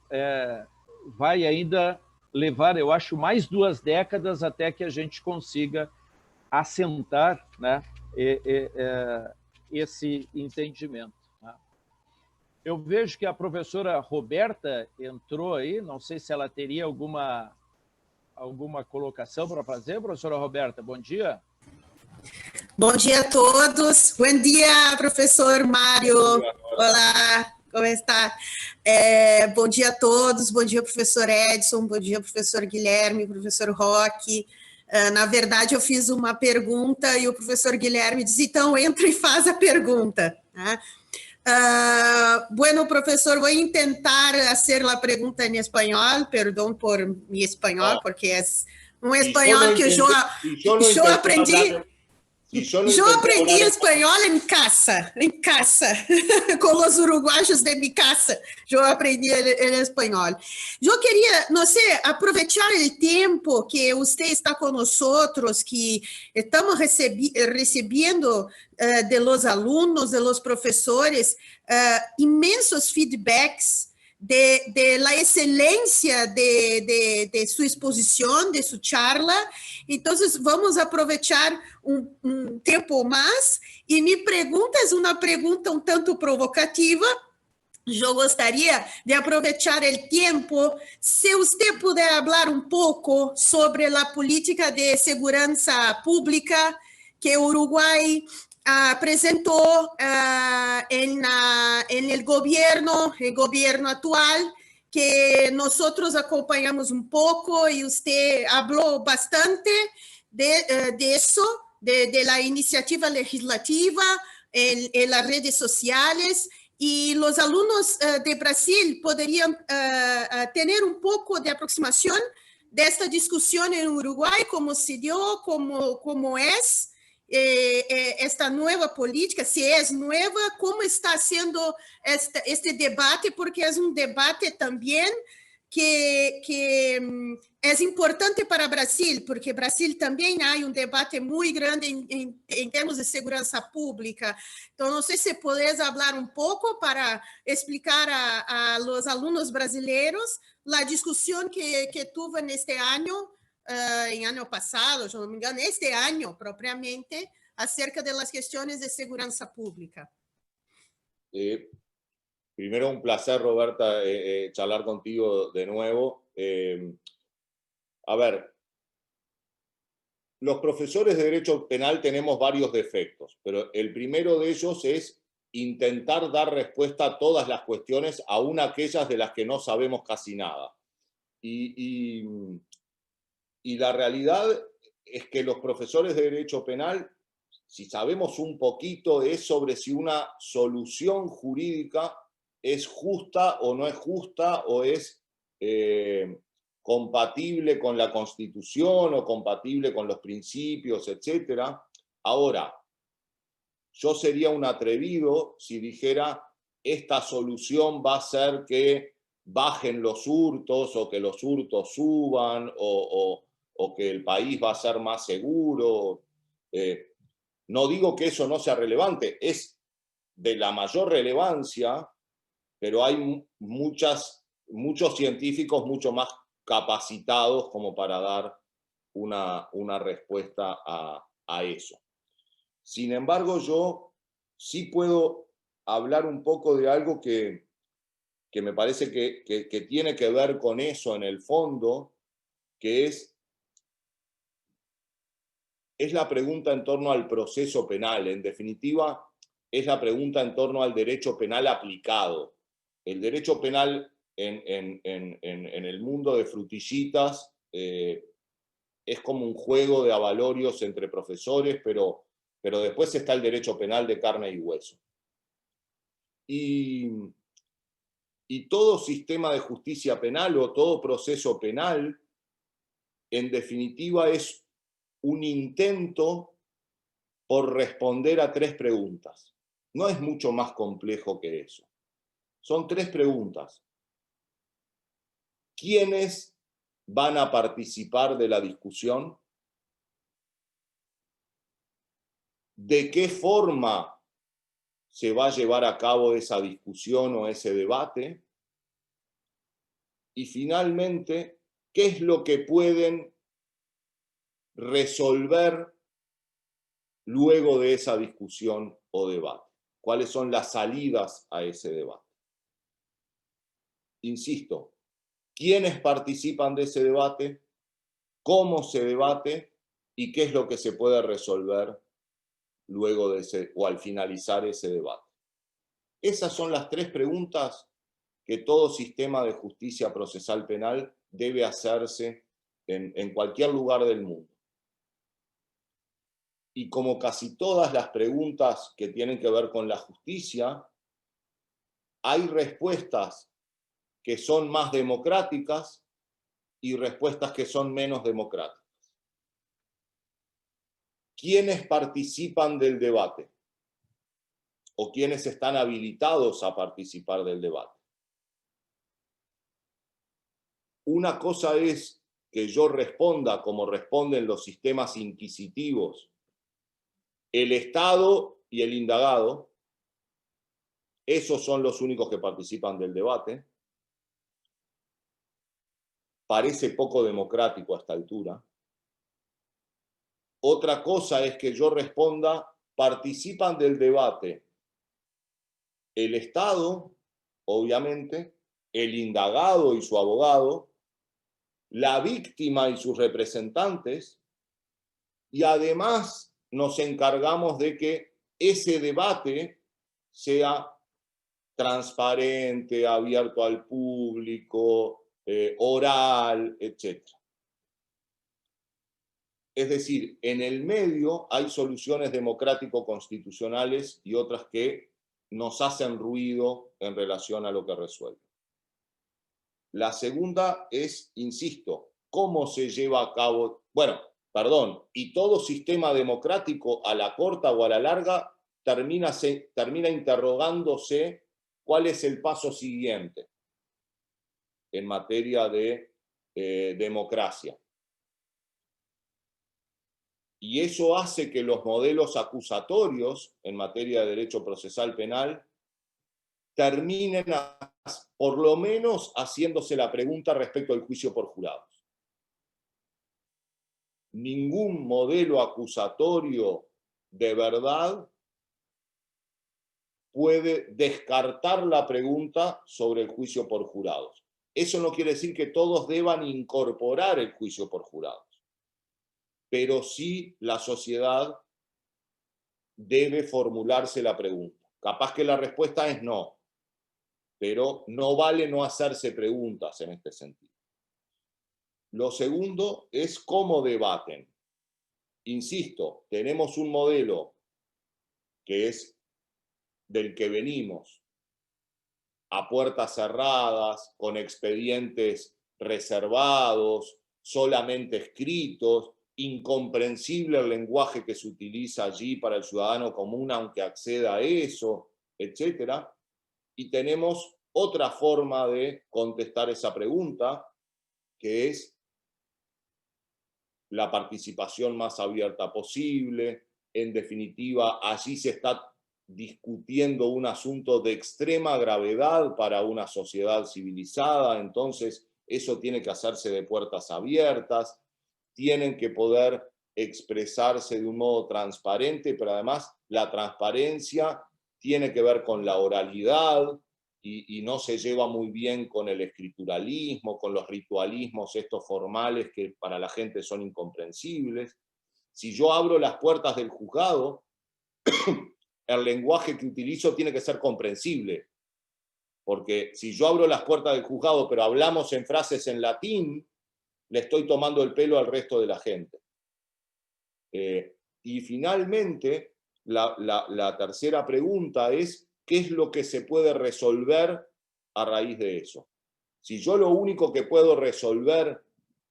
vai ainda levar, eu acho, mais 2 décadas até que a gente consiga assentar, né, esse entendimento, né? Eu vejo que a professora Roberta entrou aí, não sei se ela teria alguma colocação para fazer. Professora Roberta, bom dia. Bom dia a todos. Bom dia, professor Mário. Olá, como está? Bom dia a todos. Bom dia, professor Edson. Bom dia, professor Guilherme, professor Roque. Na verdade, eu fiz uma pergunta e o professor Guilherme disse, então, entra e faz a pergunta. Bueno, professor, vou tentar fazer a pergunta em espanhol. Perdão por mi espanhol, porque é um espanhol que eu aprendi. Eu aprendi espanhol em casa, com os uruguaios de minha casa, eu aprendi espanhol. Eu queria, não sei, aproveitar o tempo que você está com nós, que estamos recebendo de los alunos, de los professores, imensos feedbacks de la excelencia de su exposición, de su charla. Entonces, vamos a aprovechar un tiempo más. Y mi pregunta es una pregunta un tanto provocativa. Yo gustaría de aprovechar el tiempo, si usted puder hablar un poco sobre la política de seguridad pública que Uruguay apresentou en el gobierno actual, que nosotros acompanhamos un poco y usted habló bastante de eso, de la iniciativa legislativa en las redes sociales, y los alumnos de Brasil podrían tener un poco de aproximación de esta discusión en Uruguay, cómo se dio, cómo es esta nueva política, si es nueva, cómo está haciendo este debate, porque es un debate también que es importante para Brasil, porque Brasil también hay un debate muy grande en términos de seguridad pública. Entonces, no sé si puedes hablar un poco para explicar a los alumnos brasileños la discusión que tuvo en este año, en año pasado, yo no me engano, este año propiamente, acerca de las gestiones de seguridad pública. Primero, un placer, Roberta, charlar contigo de nuevo. A ver, los profesores de Derecho Penal tenemos varios defectos, pero el primero de ellos es intentar dar respuesta a todas las cuestiones, aún aquellas de las que no sabemos casi nada. Y la realidad es que los profesores de Derecho Penal, si sabemos un poquito, es sobre si una solución jurídica es justa o no es justa, o es compatible con la Constitución o compatible con los principios, etc. Ahora, yo sería un atrevido si dijera, esta solución va a ser que bajen los hurtos, o que los hurtos suban, o que el país va a ser más seguro. No digo que eso no sea relevante, es de la mayor relevancia, pero hay muchos científicos mucho más capacitados como para dar una respuesta a eso. Sin embargo, yo sí puedo hablar un poco de algo que me parece que tiene que ver con eso en el fondo, que es la pregunta en torno al proceso penal. En definitiva, es la pregunta en torno al derecho penal aplicado. El derecho penal en el mundo de frutillitas es como un juego de avalorios entre profesores, pero después está el derecho penal de carne y hueso. Y todo sistema de justicia penal o todo proceso penal, en definitiva, es un intento por responder a 3 preguntas. No es mucho más complejo que eso. Son 3 preguntas. ¿Quiénes van a participar de la discusión? ¿De qué forma se va a llevar a cabo esa discusión o ese debate? Y finalmente, ¿qué es lo que pueden resolver luego de esa discusión o debate? ¿Cuáles son las salidas a ese debate? Insisto, ¿quiénes participan de ese debate? ¿Cómo se debate? ¿Y qué es lo que se puede resolver luego de ese, o al finalizar ese debate? Esas son las 3 preguntas que todo sistema de justicia procesal penal debe hacerse en cualquier lugar del mundo. Y como casi todas las preguntas que tienen que ver con la justicia, hay respuestas que son más democráticas y respuestas que son menos democráticas. ¿Quiénes participan del debate? ¿O quiénes están habilitados a participar del debate? Una cosa es que yo responda como responden los sistemas inquisitivos, el Estado y el indagado. Esos son los únicos que participan del debate. Parece poco democrático a esta altura. Otra cosa es que yo responda, participan del debate el Estado, obviamente, el indagado y su abogado, la víctima y sus representantes, y además nos encargamos de que ese debate sea transparente, abierto al público, oral, etc. Es decir, en el medio hay soluciones democrático-constitucionales y otras que nos hacen ruido en relación a lo que resuelven. La segunda es, insisto, cómo se lleva a cabo, y todo sistema democrático a la corta o a la larga termina interrogándose cuál es el paso siguiente en materia de democracia. Y eso hace que los modelos acusatorios en materia de derecho procesal penal terminen por lo menos haciéndose la pregunta respecto al juicio por jurados. Ningún modelo acusatorio de verdad puede descartar la pregunta sobre el juicio por jurados. Eso no quiere decir que todos deban incorporar el juicio por jurados, pero sí la sociedad debe formularse la pregunta. Capaz que la respuesta es no, pero no vale no hacerse preguntas en este sentido. Lo segundo es cómo debaten. Insisto, tenemos un modelo que es del que venimos, a puertas cerradas, con expedientes reservados, solamente escritos, incomprensible el lenguaje que se utiliza allí para el ciudadano común, aunque acceda a eso, etc. Y tenemos otra forma de contestar esa pregunta, que es la participación más abierta posible. En definitiva, allí se está discutiendo un asunto de extrema gravedad para una sociedad civilizada, entonces eso tiene que hacerse de puertas abiertas, tienen que poder expresarse de un modo transparente, pero además la transparencia tiene que ver con la oralidad y no se lleva muy bien con el escrituralismo, con los ritualismos estos formales que para la gente son incomprensibles. Si yo abro las puertas del juzgado, el lenguaje que utilizo tiene que ser comprensible, porque si yo abro las puertas del juzgado pero hablamos en frases en latín, le estoy tomando el pelo al resto de la gente. Y finalmente, la tercera pregunta es, ¿qué es lo que se puede resolver a raíz de eso? Si yo lo único que puedo resolver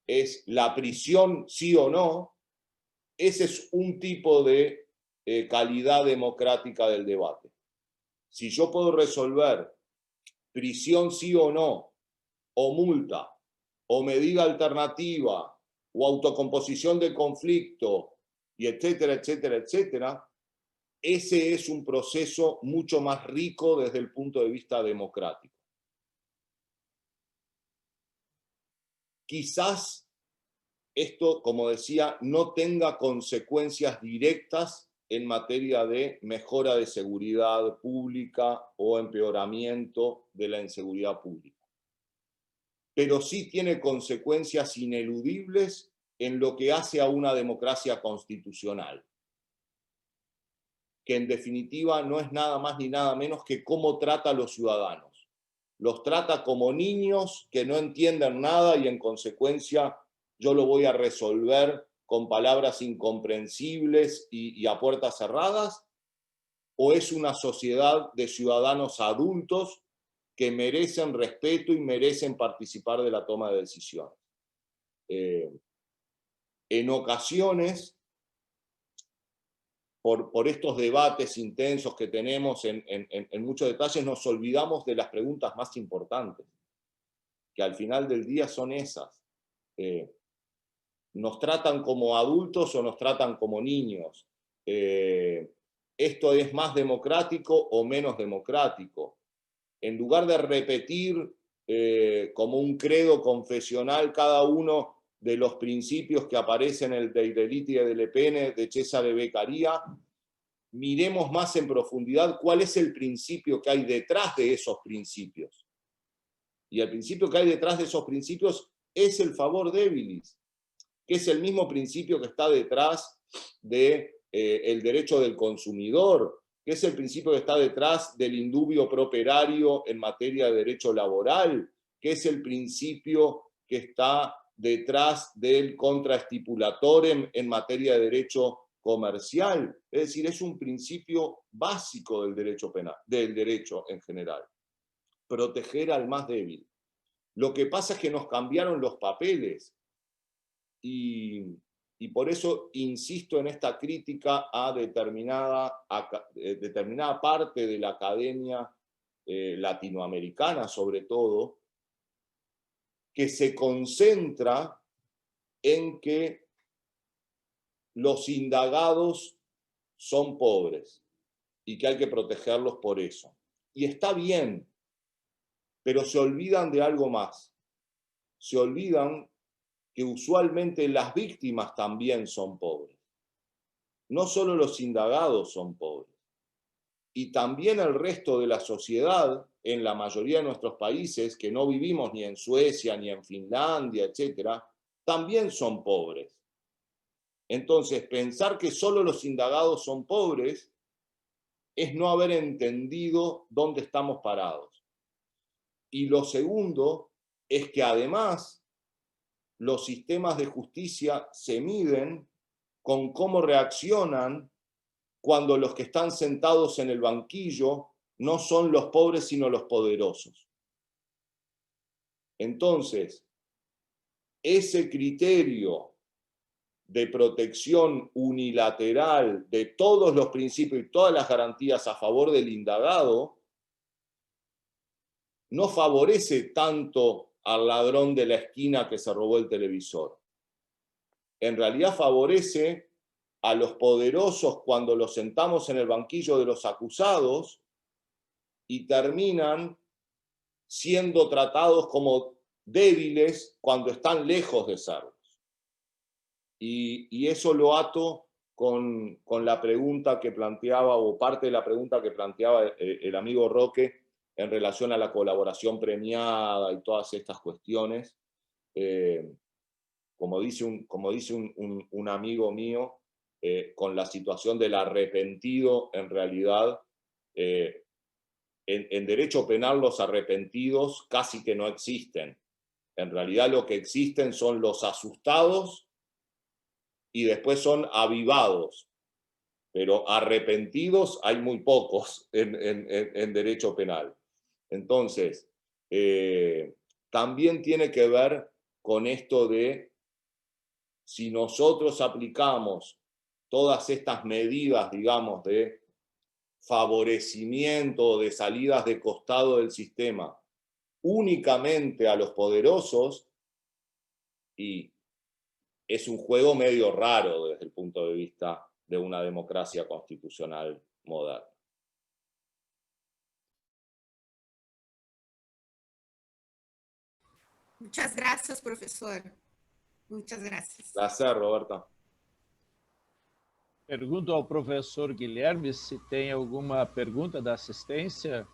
es la prisión sí o no, ese es un tipo de calidad democrática del debate. Si yo puedo resolver prisión sí o no, o multa, o medida alternativa, o autocomposición del conflicto, y etcétera, etcétera, etcétera, ese es un proceso mucho más rico desde el punto de vista democrático. Quizás esto, como decía, no tenga consecuencias directas en materia de mejora de seguridad pública o empeoramiento de la inseguridad pública. Pero sí tiene consecuencias ineludibles en lo que hace a una democracia constitucional, que en definitiva no es nada más ni nada menos que cómo trata a los ciudadanos. Los trata como niños que no entienden nada y en consecuencia yo lo voy a resolver con palabras incomprensibles y a puertas cerradas, o es una sociedad de ciudadanos adultos que merecen respeto y merecen participar de la toma de decisiones. En ocasiones, por estos debates intensos que tenemos en muchos detalles, nos olvidamos de las preguntas más importantes, que al final del día son esas. ¿Nos tratan como adultos o nos tratan como niños? ¿Esto es más democrático o menos democrático? En lugar de repetir como un credo confesional cada uno de los principios que aparecen en el Dei Delitti e delle Pene de Cesare Beccaria, miremos más en profundidad cuál es el principio que hay detrás de esos principios. Y el principio que hay detrás de esos principios es el favor debilis, que es el mismo principio que está detrás del derecho del consumidor, que es el principio que está detrás del indubio properario en materia de derecho laboral, que es el principio que está detrás del contraestipulatore en materia de derecho comercial. Es decir, es un principio básico del derecho penal, del derecho en general. Proteger al más débil. Lo que pasa es que nos cambiaron los papeles y por eso insisto en esta crítica a determinada parte de la academia latinoamericana, sobre todo, que se concentra en que los indagados son pobres y que hay que protegerlos por eso. Y está bien, pero se olvidan de algo más. Se olvidan que usualmente las víctimas también son pobres. no solo los indagados son pobres, y también el resto de la sociedad, en la mayoría de nuestros países, que no vivimos ni en Suecia, ni en Finlandia, etcétera, también son pobres. Entonces, pensar que solo los indagados son pobres es no haber entendido dónde estamos parados. Y lo segundo es que además los sistemas de justicia se miden con cómo reaccionan cuando los que están sentados en el banquillo no son los pobres sino los poderosos. Entonces, ese criterio de protección unilateral de todos los principios y todas las garantías a favor del indagado no favorece tanto al ladrón de la esquina que se robó el televisor. En realidad favorece a los poderosos cuando los sentamos en el banquillo de los acusados y terminan siendo tratados como débiles cuando están lejos de serlo. Y eso lo ato con la pregunta que planteaba, o parte de la pregunta que planteaba el amigo Roque en relación a la colaboración premiada y todas estas cuestiones. Como dice un amigo mío, con la situación del arrepentido, en realidad, en derecho penal los arrepentidos casi que no existen. En realidad lo que existen son los asustados y después son avivados, pero arrepentidos hay muy pocos en derecho penal. Entonces, también tiene que ver con esto de si nosotros aplicamos todas estas medidas, digamos, de favorecimiento, de salidas de costado del sistema, únicamente a los poderosos, y es un juego medio raro desde el punto de vista de una democracia constitucional moderna. Muchas gracias, professor. Muchas gracias. Placer, Roberta. Pergunto ao professor Guilherme se tem alguma pergunta da assistência.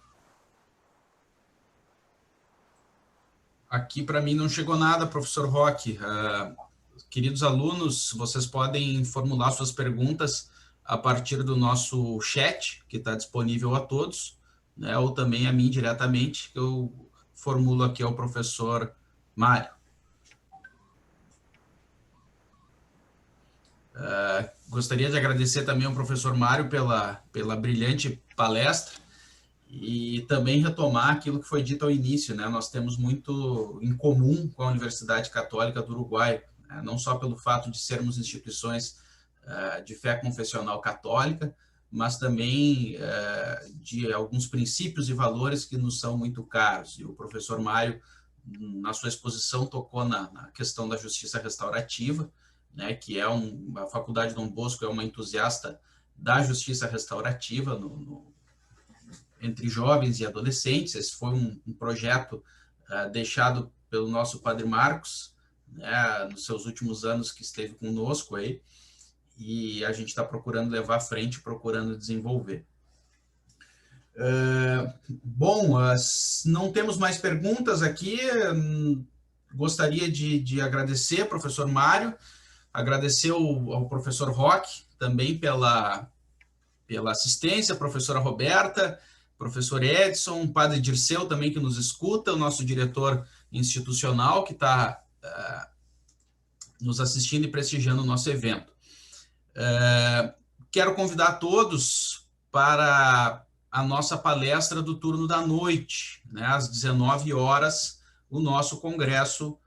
Aqui para mim não chegou nada, professor Roque. Queridos alunos, vocês podem formular suas perguntas a partir do nosso chat, que está disponível a todos, né, ou também a mim diretamente, que eu formulo aqui ao professor Mário. Gostaria de agradecer também ao professor Mário pela brilhante palestra e também retomar aquilo que foi dito ao início, né? Nós temos muito em comum com a Universidade Católica do Uruguai, né? Não só pelo fato de sermos instituições de fé confessional católica, mas também de alguns princípios e valores que nos são muito caros. E o professor Mário, na sua exposição, tocou na questão da justiça restaurativa, né, que é a Faculdade Dom Bosco é uma entusiasta da justiça restaurativa entre jovens e adolescentes. Esse foi um projeto deixado pelo nosso Padre Marcos, né, nos seus últimos anos que esteve conosco aí, e a gente está procurando levar à frente, procurando desenvolver. Bom, não temos mais perguntas aqui. Gostaria de agradecer ao professor Mário, agradecer ao professor Roque também pela assistência, a professora Roberta, professor Edson, padre Dirceu também que nos escuta, o nosso diretor institucional que está nos assistindo e prestigiando o nosso evento. Quero convidar todos para a nossa palestra do turno da noite, né? Às 19 horas, o nosso congresso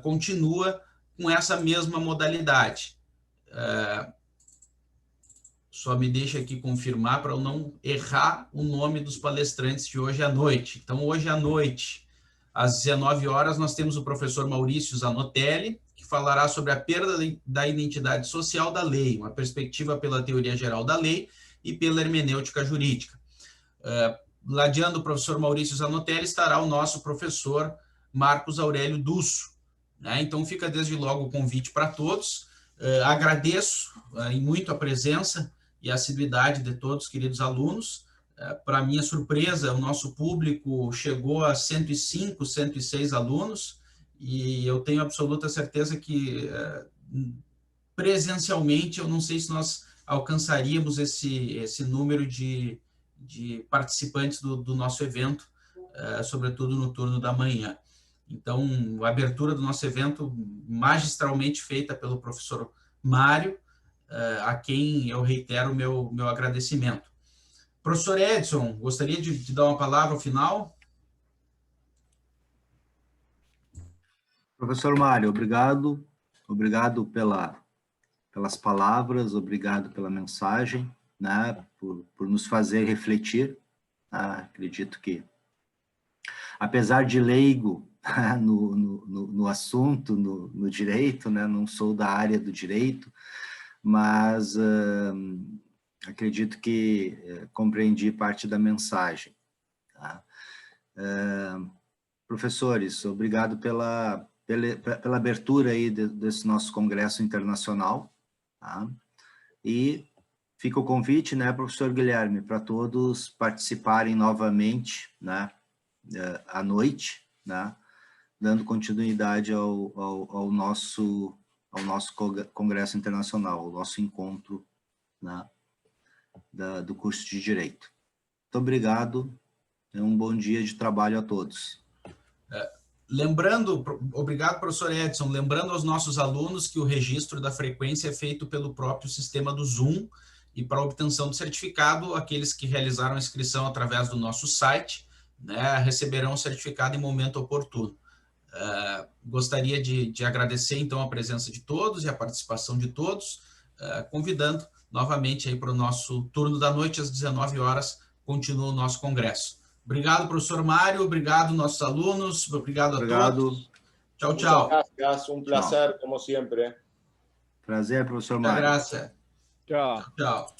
continua com essa mesma modalidade. Só me deixa aqui confirmar para eu não errar o nome dos palestrantes de hoje à noite. Então, hoje à noite, às 19 horas, nós temos o professor Maurício Zanotelli, que falará sobre a perda da identidade social da lei, uma perspectiva pela teoria geral da lei e pela hermenêutica jurídica. Ladeando o professor Maurício Zanotelli estará o nosso professor Marcos Aurélio Dusso, né? Então fica desde logo o convite para todos. Agradeço e muito a presença e a assiduidade de todos, queridos alunos. Para minha surpresa, o nosso público chegou a 105, 106 alunos, e eu tenho absoluta certeza que presencialmente eu não sei se nós alcançaríamos esse número de participantes do nosso evento, sobretudo no turno da manhã. Então, a abertura do nosso evento, magistralmente feita pelo professor Mário, a quem eu reitero o meu agradecimento. Professor Edson, gostaria de dar uma palavra ao final? Professor Mário, obrigado. Obrigado pelas palavras, obrigado pela mensagem, né, por nos fazer refletir. Acredito que, apesar de leigo no assunto, no direito, né, não sou da área do direito, mas acredito que compreendi parte da mensagem. Tá? Professores, obrigado pela abertura aí desse nosso congresso internacional. Tá? E fica o convite, né, professor Guilherme, para todos participarem novamente, né, à noite, né, dando continuidade ao nosso congresso internacional, ao nosso encontro, né, do curso de Direito. Muito obrigado e um bom dia de trabalho a todos. Lembrando, obrigado, professor Edson, lembrando aos nossos alunos que o registro da frequência é feito pelo próprio sistema do Zoom, e para obtenção do certificado, aqueles que realizaram a inscrição através do nosso site, né, receberão o certificado em momento oportuno. Gostaria de agradecer, então, a presença de todos e a participação de todos, convidando novamente aí para o nosso turno da noite, às 19 horas, continua o nosso congresso. Obrigado, professor Mário, obrigado, nossos alunos, obrigado a todos. Tchau, tchau. Gracias, un placer, como siempre. Prazer, professor Mário. Muchas gracias. Tchau. Tchau.